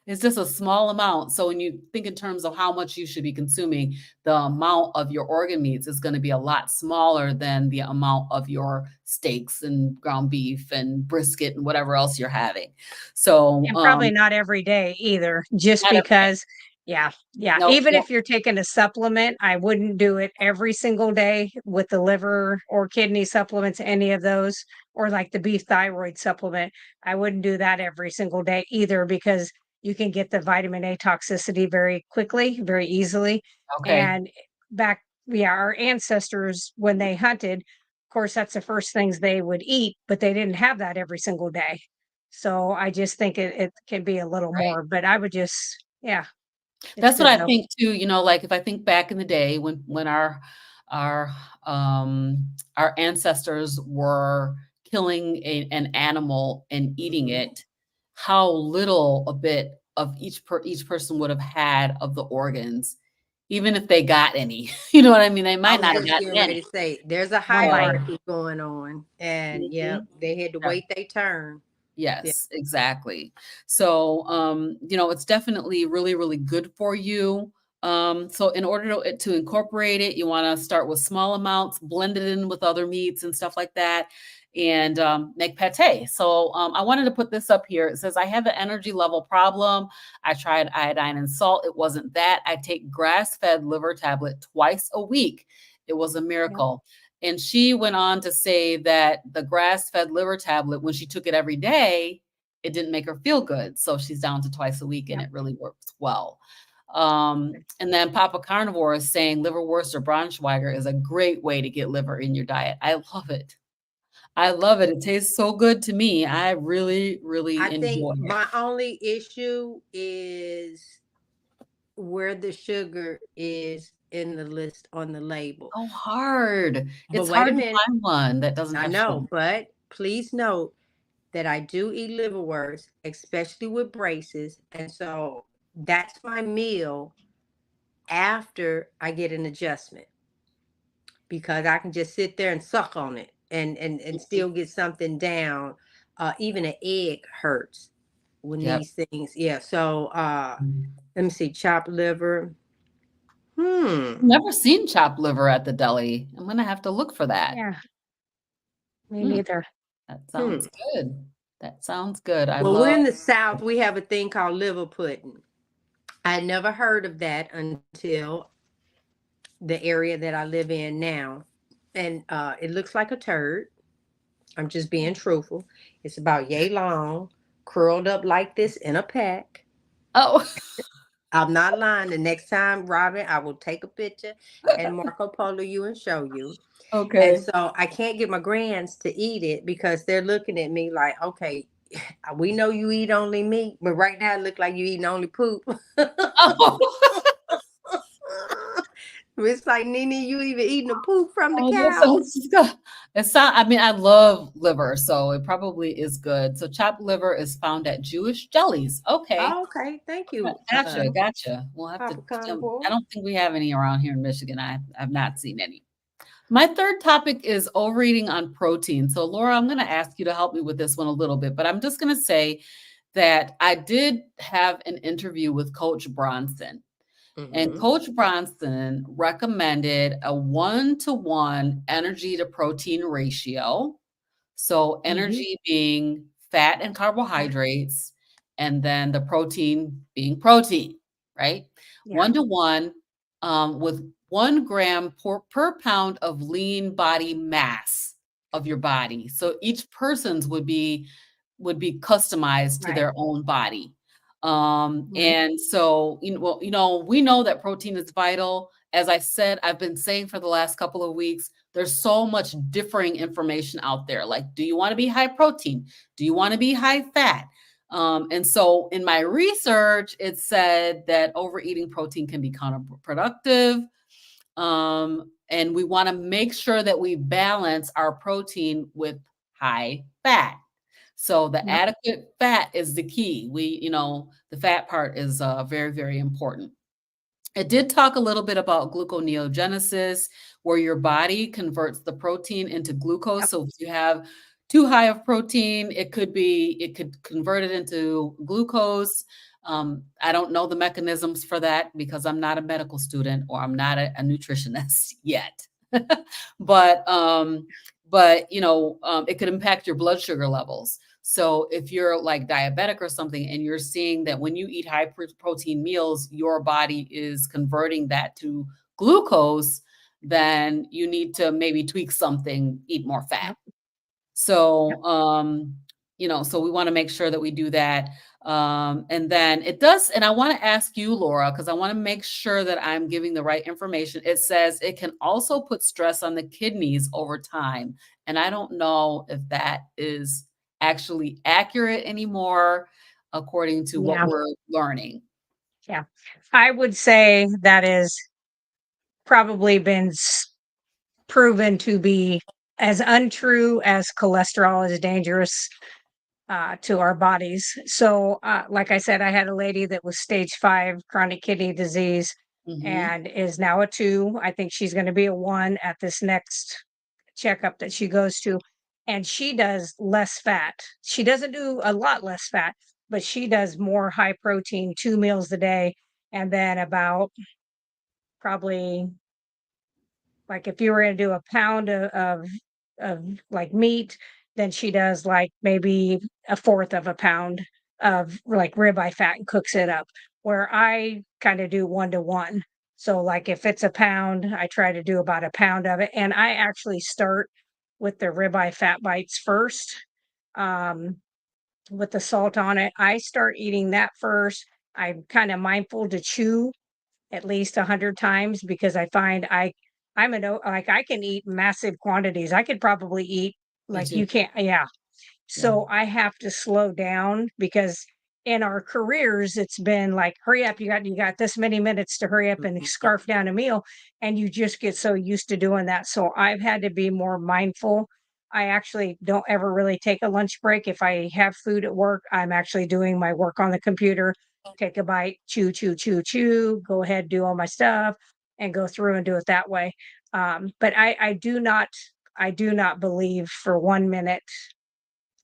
It's just a small amount. So when you think in terms of how much you should be consuming, the amount of your organ meats is going to be a lot smaller than the amount of your steaks and ground beef and brisket and whatever else you're having. So And probably not every day either, just not every day. because, yeah. No, Even no. if you're taking a supplement, I wouldn't do it every single day with the liver or kidney supplements, any of those, or like the beef thyroid supplement. I wouldn't do that every single day either, because you can get the vitamin A toxicity very quickly, very easily. Okay. And back, our ancestors, when they hunted, of course, that's the first things they would eat, but they didn't have that every single day. So I just think it can be a little Right. more, but I would just, yeah, it's That's what good I though. think too, like if I think back in the day when our our ancestors were killing an animal and eating it, how little a bit of each person would have had of the organs, even if they got any. You know what I mean? They I might was not have just gotten getting ready any. to say there's a One bite. hierarchy going on, and yeah, Mhm. they had to Yeah. wait their turn. Yeah. Yes, exactly. So, it's definitely really, really good for you. So in order to incorporate it, you want to start with small amounts, blend it in with other meats and stuff like that, and make pate. So I wanted to put this up here. It says, I have an energy level problem. I tried iodine and salt. It wasn't that. I take grass-fed liver tablet twice a week. It was a miracle. And she went on to say that the grass-fed liver tablet, when she took it every day, it didn't make her feel good. So she's down to twice a week, and it really works well. And then Papa Carnivore is saying liverwurst or Braunschweiger is a great way to get liver in your diet. I love it. I love it. It tastes so good to me. I really, really I think enjoy it. my only issue is where the sugar is in the list on the label. So hard. But It's wait a hard to minute. find one that doesn't I have know, sugar. but please note that I do eat liverwurst, especially with braces. And so that's my meal after I get an adjustment, because I can just sit there and suck on it and still get something down. Even an egg hurts when Yep. these things. Yeah. So let me see, chopped liver. Never seen chopped liver at the deli. I'm gonna have to look for that. Yeah, me Hmm. neither. That sounds good. That sounds good. I Well, we're in love. the South. We have a thing called liver pudding. I had never heard of that until the area that I live in now. And it looks like a turd. I'm just being truthful. It's about yay long, curled up like this in a pack. Oh, I'm not lying. The next time, Robin, I will take a picture and Marco Polo you and show you. And okay. so I can't get my grands to eat it because they're looking at me like, okay, we know you eat only meat, but right now it look like you eating only poop. Oh, It's like, Nene, you even eating the poop from the oh, that cow. sounds good. I mean, I love liver, so it probably is good. So chopped liver is found at Jewish Jellies. Okay. Oh, okay, thank you, Gotcha. We'll have Papa to. Carnivore. I don't think we have any around here in Michigan. I've not seen any. My third topic is overeating on protein. So, Laura, I'm going to ask you to help me with this one a little bit, but I'm just going to say that I did have an interview with Coach Bronson, and Coach Bronson recommended a 1-to-1 energy to protein ratio. So, energy being fat and carbohydrates, and then the protein being protein, right? Yeah. 1-to-1 with 1 gram per pound of lean body mass of your body. So each person's would be would be customized to Right. their own body. Right. And so, we know that protein is vital. As I said, I've been saying for the last couple of weeks, there's so much differing information out there. Like, do you want to be high protein? Do you want to be high fat? And so in my research, it said that overeating protein can be counterproductive. And we want to make sure that we balance our protein with high fat. So the Yep. adequate fat is the key. The fat part is very, very important. It did talk a little bit about gluconeogenesis, where your body converts the protein into glucose. Yep. So if you have too high of protein, it could convert it into glucose. I don't know the mechanisms for that because I'm not a medical student or I'm not a nutritionist yet. But it could impact your blood sugar levels. So if you're like diabetic or something and you're seeing that when you eat high protein meals, your body is converting that to glucose, then you need to maybe tweak something, eat more fat. Yep. So, so we want to make sure that we do that. And then it does, and I want to ask you, Laura, because I want to make sure that I'm giving the right information. It says it can also put stress on the kidneys over time. And I don't know if that is actually accurate anymore, according to what Yeah. we're learning. Yeah. I would say that is probably been proven to be as untrue as cholesterol is dangerous to our bodies. So, like I said, I had a lady that was stage 5 chronic kidney disease Mm-hmm. and is now a 2. I think she's going to be a 1 at this next checkup that she goes to. And she does less fat. She doesn't do a lot less fat, but she does more high protein, 2 meals a day. And then about probably like if you were going to do a pound of like meat, then she does like maybe a fourth of a pound of like ribeye fat and cooks it up. Where I kind of do 1 to 1. So like if it's a pound, I try to do about a pound of it, and I actually start with the ribeye fat bites first, um, with the salt on it. I start eating that first. I'm kind of mindful to chew at least 100 times because I find like I can eat massive quantities. I could probably eat Me like too. you can't. Yeah. Yeah. So I have to slow down because in our careers it's been like hurry up, you got this many minutes to hurry up and scarf down a meal, and you just get so used to doing that. So I've had to be more mindful. I actually don't ever really take a lunch break. If I have food at work, I'm actually doing my work on the computer, take a bite, chew, chew, chew, chew, go ahead, do all my stuff, and go through and do it that way. But I do not believe for 1 minute.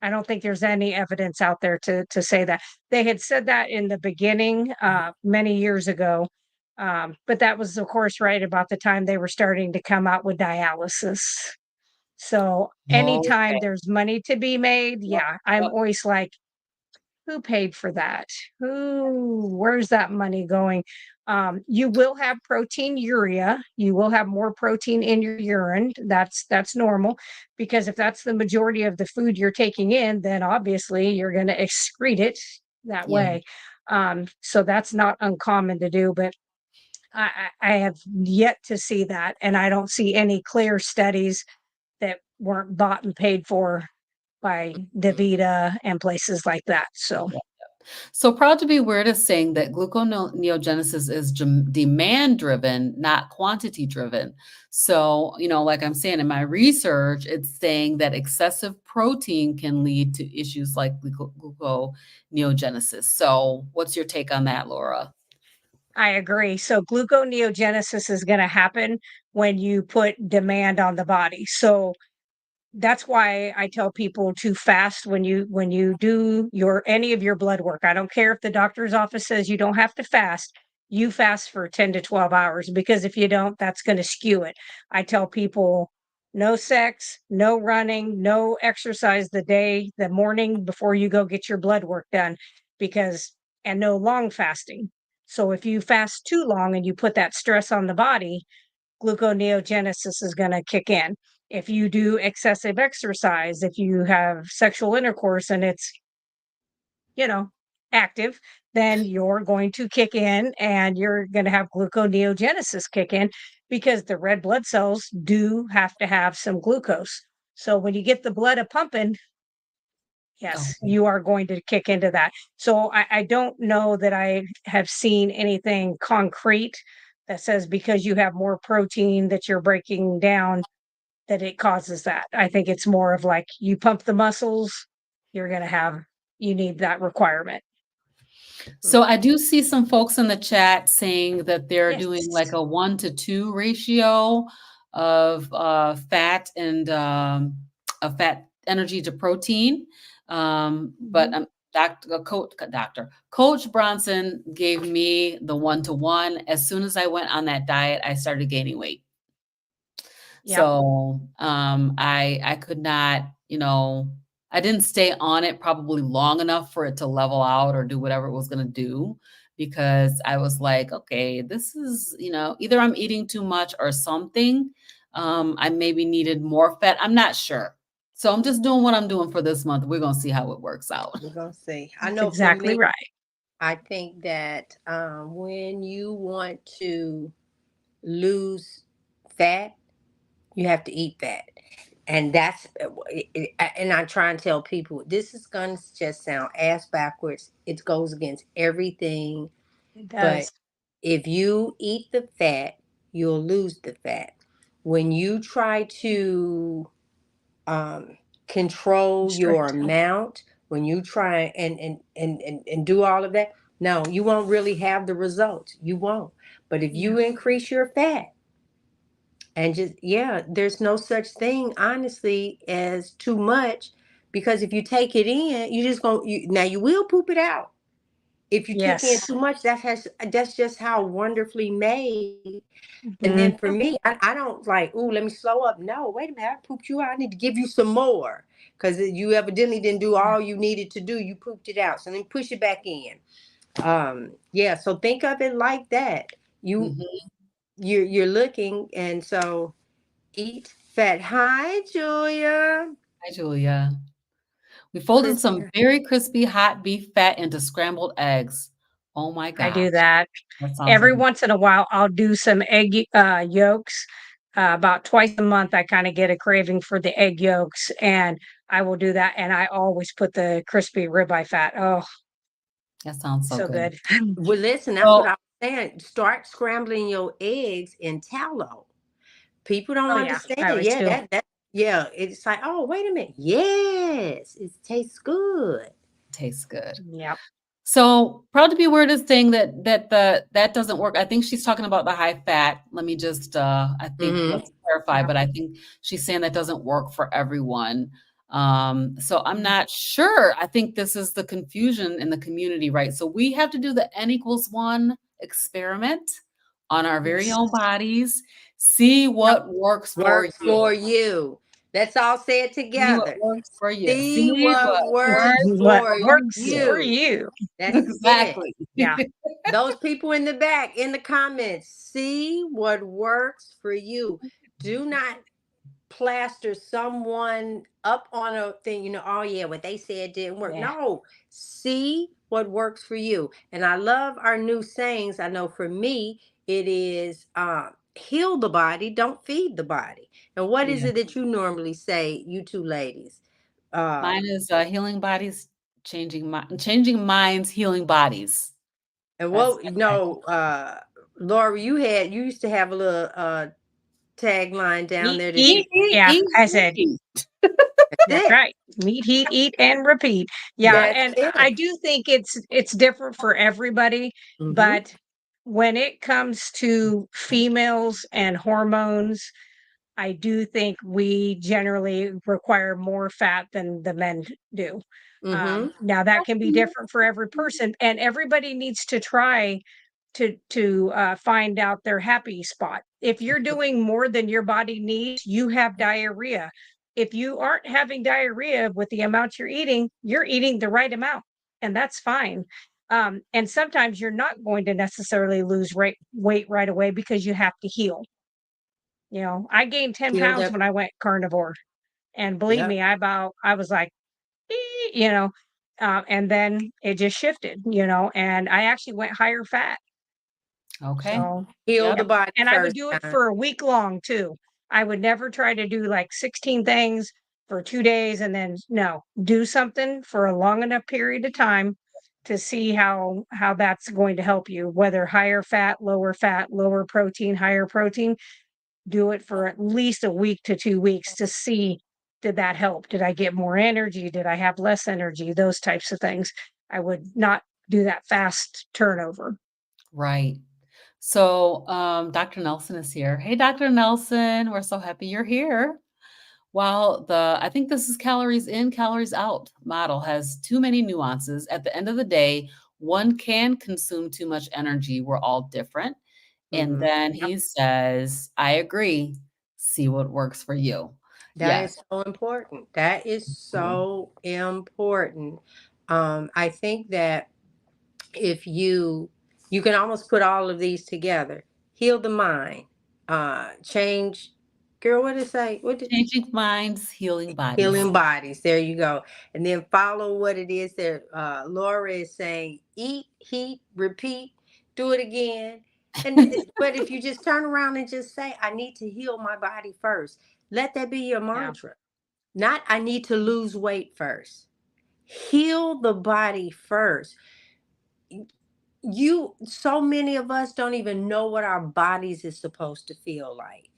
I don't think there's any evidence out there to say that. They had said that in the beginning, many years ago, but that was, of course, right about the time they were starting to come out with dialysis. So anytime Okay. there's money to be made, Yep. yeah, I'm Yep. always like, who paid for that? Where's that money going? You will have proteinuria. You will have more protein in your urine. That's normal because if that's the majority of the food you're taking in, then obviously you're going to excrete it that Yeah. way. So that's not uncommon to do, but I have yet to see that, and I don't see any clear studies that weren't bought and paid for by DaVita and places like that. So. So Proud to Be Weird is saying that gluconeogenesis is demand driven, not quantity driven. So, like I'm saying in my research, it's saying that excessive protein can lead to issues like gluconeogenesis. So, what's your take on that, Laura? I agree. So gluconeogenesis is going to happen when you put demand on the body. So that's why I tell people to fast when you do your any of your blood work. I don't care if the doctor's office says you don't have to fast. You fast for 10 to 12 hours because if you don't, that's going to skew it. I tell people no sex, no running, no exercise the morning before you go get your blood work done because and no long fasting. So if you fast too long and you put that stress on the body, gluconeogenesis is going to kick in. If you do excessive exercise, if you have sexual intercourse and it's active, then you're going to kick in and you're going to have gluconeogenesis kick in because the red blood cells do have to have some glucose. So when you get the blood a pumping, yes, Okay. you are going to kick into that. So I don't know that I have seen anything concrete that says because you have more protein that you're breaking down that it causes that. I think it's more of like you pump the muscles, you're going to have, you need that requirement. So I do see some folks in the chat saying that they're doing Yes. like a 1-to-2 ratio of fat and of fat energy to protein. But Coach Bronson gave me the 1-to-1. As soon as I went on that diet, I started gaining weight. Yep. So I could not, I didn't stay on it probably long enough for it to level out or do whatever it was going to do, because I was like, okay, this is, either I'm eating too much or something. I maybe needed more fat. I'm not sure. So I'm just doing what I'm doing for this month. We're going to see how it works out. We're gonna see. I That's know for exactly me, right. I think that when you want to lose fat, you have to eat fat. And that's, and I try and tell people, this is going to just sound ass backwards. It goes against everything. It But does. if you eat the fat, you'll lose the fat. When you try to control your Strict. amount, when you try and do all of that, no, you won't really have the results. You won't. But if you increase your fat, and just, yeah, there's no such thing, honestly, as too much, because if you take it in, you just going now you will poop it out. If you take in Yes. too much, that's just how wonderfully made. And Mhm. then for me, I don't like, ooh, let me slow up. No, wait a minute, I pooped you out. I need to give you some more because you evidently didn't do all you needed to do. You pooped it out. So then push it back in. Yeah. So think of it like that. Mhm. You're looking, and so eat fat. Hi, Julia. Hi, Julia. We folded some Christina. very crispy hot beef fat into scrambled eggs. Oh my I gosh. do that. That sounds Every amazing. once in a while, I'll do some egg yolks. About twice a month, I kind of get a craving for the egg yolks, and I will do that. And I always put the crispy ribeye fat. Oh, That sounds so so good. good. Well, listen, that's what So I was saying. Start scrambling your eggs in tallow. People don't Oh yeah, I understand. always Yeah, do. yeah, it's like, oh, wait a minute. Yes, it tastes good. tastes good. Yep. So Proud to Be Weird is saying that doesn't work. I think she's talking about the high fat. Let me just I think Mm-hmm. let's clarify, Yep. but I think she's saying that doesn't work for everyone. So I'm Mhm. not sure. I think this is the confusion in the community, right? So we have to do the N=1 experiment on our very Yes. own bodies, see Yep. what works for Works you. for you. Let's all say it See what together. works for you. See See what what works works What for for works for you. you. you? That's it. Exactly. Yeah. Those people in the back, in the comments, see what works for you. Do not plaster someone up on a thing, oh yeah, what they said didn't work. Yeah. No, see what works for you. And I love our new sayings. I know for me, it is heal the body, don't feed the body. And what is Yeah. it that you normally say, you two ladies? Mine is healing bodies, changing minds, healing bodies. And That's what, Laura, you used to have a little tagline down eat, there that you eat, eat, Yeah. eat, I said eat. that's said. right. Meet, heat, eat, and repeat. Yeah, That's and I it. do think it's different for everybody, Mm-hmm. but when it comes to females and hormones, I do think we generally require more fat than the men do. Mm-hmm. Now that can be different for every person, and everybody needs to try to find out their happy spot. If you're doing more than your body needs, you have diarrhea. If you aren't having diarrhea with the amount you're eating the right amount, and that's fine. And sometimes you're not going to necessarily lose weight right away because you have to heal. I gained 10 Heal pounds that. when I went carnivore. And believe Yeah. me, I was like, "Eh," you know, And then it just shifted, you know, and I actually went higher fat. Okay. So, Heal Yep. the body and I would first. do it for a week long too. I would never try to do like 16 things for 2 days and then no, do something for a long enough period of time to see how that's going to help you, whether higher fat, lower protein, higher protein. Do it for at least a week to 2 weeks to see, did that help? Did I get more energy? Did I have less energy? Those types of things. I would not do that fast turnover. Right. So, Dr. Nelson is here. Hey, Dr. Nelson, we're so happy you're here. While I think this is calories in, calories out model has too many nuances. At the end of the day, one can consume too much energy. We're all different. And Mhm. then Yep. he says, I agree. See what works for you. That Yes. is so important. That is so important. I think that if you can almost put all of these together. Heal the mind, change, girl, what did it say? What did Changing minds, healing bodies. healing bodies? There you go. And then follow what it is that Laura is saying: eat, heat, repeat, do it again. But if you just turn around and just say, I need to heal my body first, let that be your Yeah. mantra. Not I need to lose weight first. Heal the body first. So many of us don't even know what our bodies is supposed to feel like.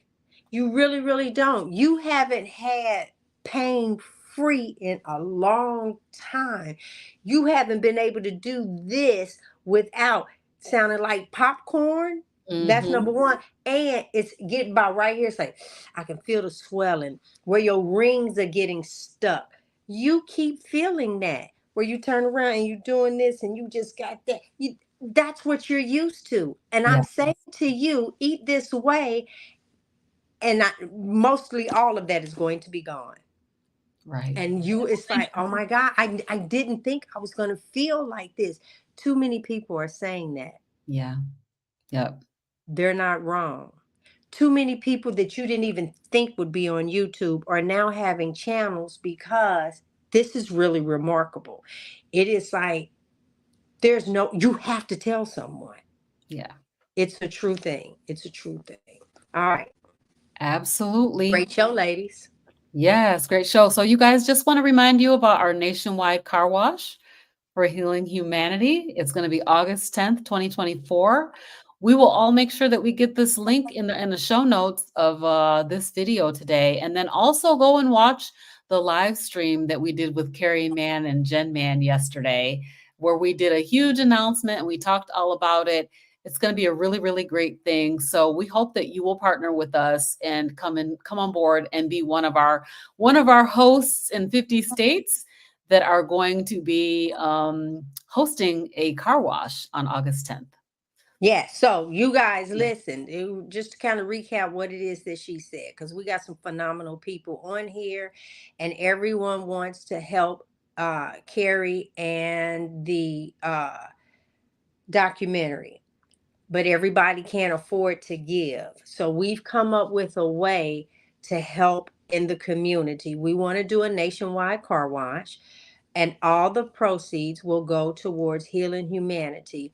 You really, really don't. You haven't had pain free in a long time. You haven't been able to do this without sounding like popcorn. That's Mm-hmm. number one. And it's getting by right here. It's like, I can feel the swelling where your rings are getting stuck. You keep feeling that where you turn around and you're doing this and you just got that. That's what you're used to. And Yeah. I'm saying to you, eat this way, and mostly all of that is going to be gone. Right. And it's like, oh my God, I didn't think I was going to feel like this. Too many people are saying that. Yeah. Yep. They're not wrong. Too many people that you didn't even think would be on YouTube are now having channels, because this is really remarkable. It is like, you have to tell someone. Yeah. It's a true thing. It's a true thing. All right. Absolutely. Great show, ladies. Yes, great show. So you guys, just want to remind you about our nationwide car wash for healing humanity. It's going to be August 10th, 2024. We will all make sure that we get this link in the show notes of this video today. And then also go and watch the live stream that we did with Carrie Mann and Jen Mann yesterday, where we did a huge announcement and we talked all about it. It's going to be a really, really great thing. So we hope that you will partner with us and come on board and be one of our hosts in 50 states that are going to be hosting a car wash on August 10th. Yeah, so you guys listen, just to kind of recap what it is that she said, because we got some phenomenal people on here and everyone wants to help Carrie and the documentary, but everybody can't afford to give. So we've come up with a way to help in the community. We want to do a nationwide car wash, and all the proceeds will go towards healing humanity.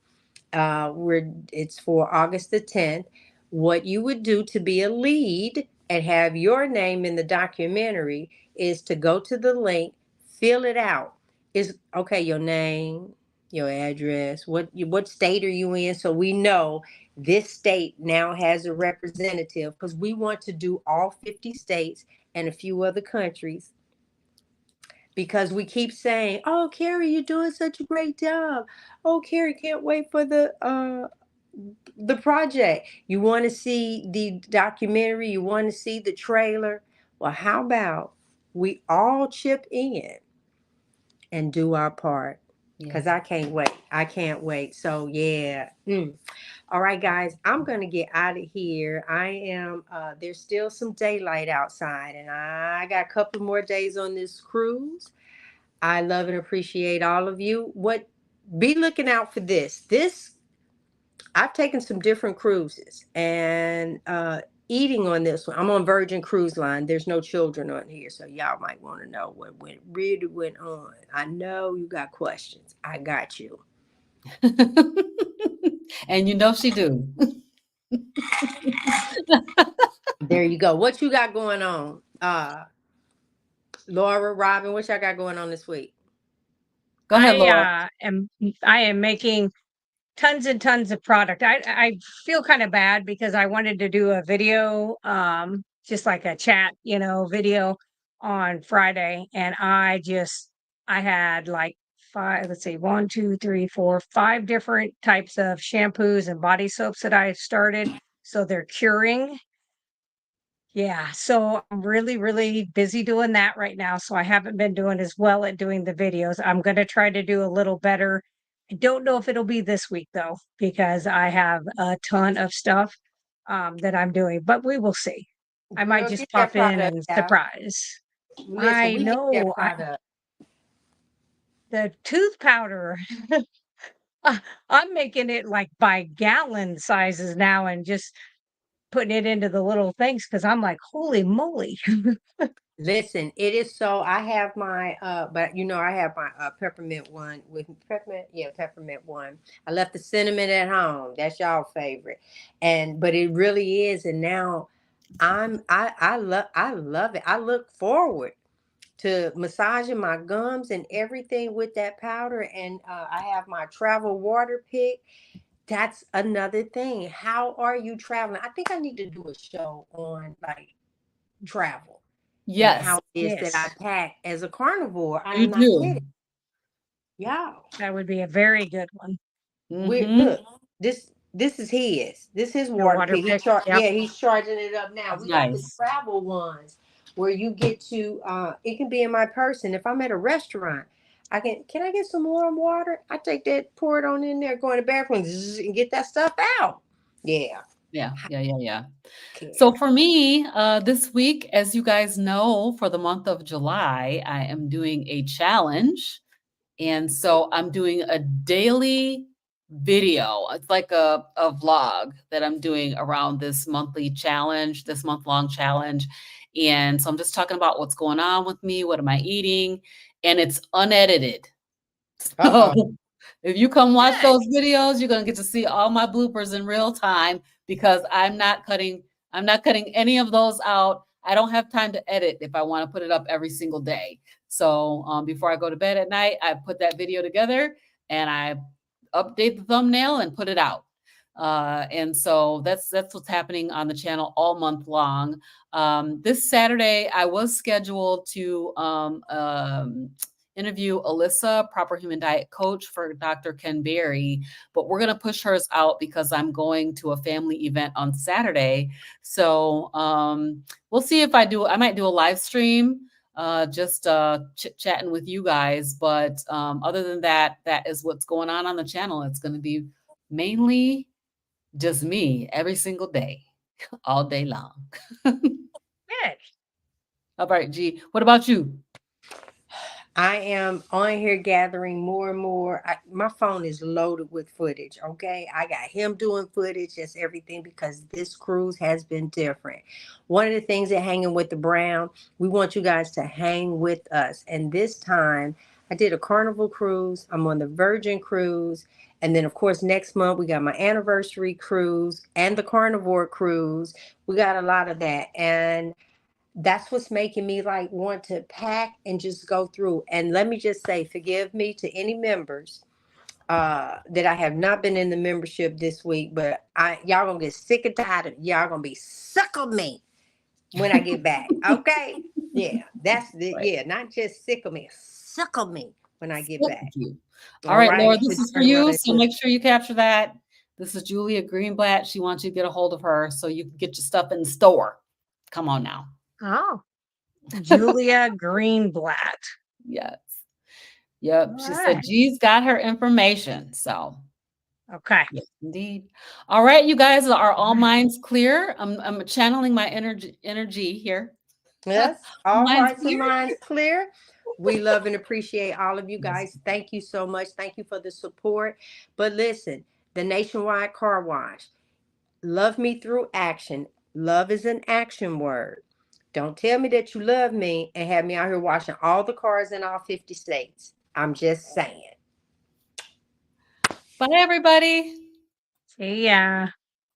It's for August the 10th. What you would do to be a lead and have your name in the documentary is to go to the link, fill it out. Is okay, your name, your address, what state are you in, so we know this state now has a representative, because we want to do all 50 states and a few other countries, because we keep saying, oh Carrie, you're doing such a great job. Oh Carrie, can't wait for the project. You want to see the documentary, you want to see the trailer. Well, how about we all chip in and do our part, because I can't wait. So yeah. All right guys, I'm gonna get out of here. I am there's still some daylight outside and I got a couple more days on this cruise. I love and appreciate all of you. Be looking out for this. I've taken some different cruises, and eating on this one. I'm on Virgin Cruise Line. There's no children on here, so y'all might want to know what really went on. I know you got questions. I got you. And you know she do. There you go. What you got going on? Laura, Robin, what y'all got going on this week? Go ahead, Laura. I am making tons and tons of product. I feel kind of bad because I wanted to do a video, just like a chat, video on Friday, and I had like five, let's see, 1, 2, 3, 4, 5 different types of shampoos and body soaps that I started. So they're curing. Yeah, so I'm really, really busy doing that right now. So I haven't been doing as well at doing the videos. I'm going to try to do a little better. I don't know if it'll be this week though, because I have a ton of stuff that I'm doing, but we will see. I might Girl, just get that pop in product and out. surprise. Listen, I we need that know. product. The tooth powder. I'm making it like by gallon sizes now and just putting it into the little things because I'm like, holy moly. Listen, it is so. I have my but I have my peppermint one with peppermint one. I left the cinnamon at home. That's y'all favorite. But it really is. And now I love it. I look forward to massaging my gums and everything with that powder. And I have my travel water pick. That's another thing. How are you traveling? I think I need to do a show on like travel and Yes, how it is that I Yes, pack as a carnivore. you I'm not do. kidding. Y'all, that would be a very good one. we Mm-hmm. look, this is his. This is Your water water pick. pick. Yep. He's charging it up now. That's We got the nice. travel ones where you get to it can be in my purse. And if I'm at a restaurant, can I get some warm water? I take that, pour it on in there, go in the bathroom and get that stuff out. Yeah. Yeah. So Care. for me, this week, as you guys know, for the month of July, I am doing a challenge. And so I'm doing a daily video. It's like a vlog that I'm doing around this monthly challenge, this month-long challenge. And so I'm just talking about what's going on with me, what am I eating, and it's unedited. Uh-oh. So if you come watch those videos, you're gonna get to see all my bloopers in real time because I'm not cutting any of those out. I don't have time to edit if I want to put it up every single day. So before I go to bed at night, I put that video together and I update the thumbnail and put it out. And so that's what's happening on the channel all month long. This Saturday, I was scheduled to interview Alyssa, Proper Human Diet Coach for Dr. Ken Berry, but we're going to push hers out because I'm going to a family event on Saturday. So we'll see if I might do a live stream, just chit-chatting with you guys. But other than that, that is what's going on the channel. It's going to be mainly just me every single day, all day long. Good. All right, G, what about you? I am on here gathering more and more. My phone is loaded with footage. Okay. I got him doing footage, just everything, because this cruise has been different. One of the things that hanging with the Brown, we want you guys to hang with us. And this time I did a Carnival cruise. I'm on the Virgin cruise. And then, of course, next month we got my anniversary cruise and the Carnivore cruise. We got a lot of that. And that's what's making me like want to pack and just go through. And let me just say, forgive me to any members that I have not been in the membership this week, but y'all gonna get sick and tired of y'all gonna be sick of me when I get back. Okay. Yeah, Right. not just sick of me, sick of me when I get Thank back. you. All All right, Laura, right. this is for Turn around you. and So make sure you capture that. This is Julia Greenblatt. She wants you to get a hold of her so you can get your stuff in the store. Come on now. Oh, Julia Greenblatt. Yes. Yep. All She said right. G's got her information. So Okay. yes, indeed. All right, you guys, are all minds clear? I'm channeling my energy here. Yes, all Minds hearts and clear? minds clear. We love and appreciate all of you Yes. guys. Thank you so much. Thank you for the support. But listen, the Nationwide Car Wash, love me through action. Love is an action word. Don't tell me that you love me and have me out here washing all the cars in all 50 states. I'm just saying. Bye, everybody. See ya.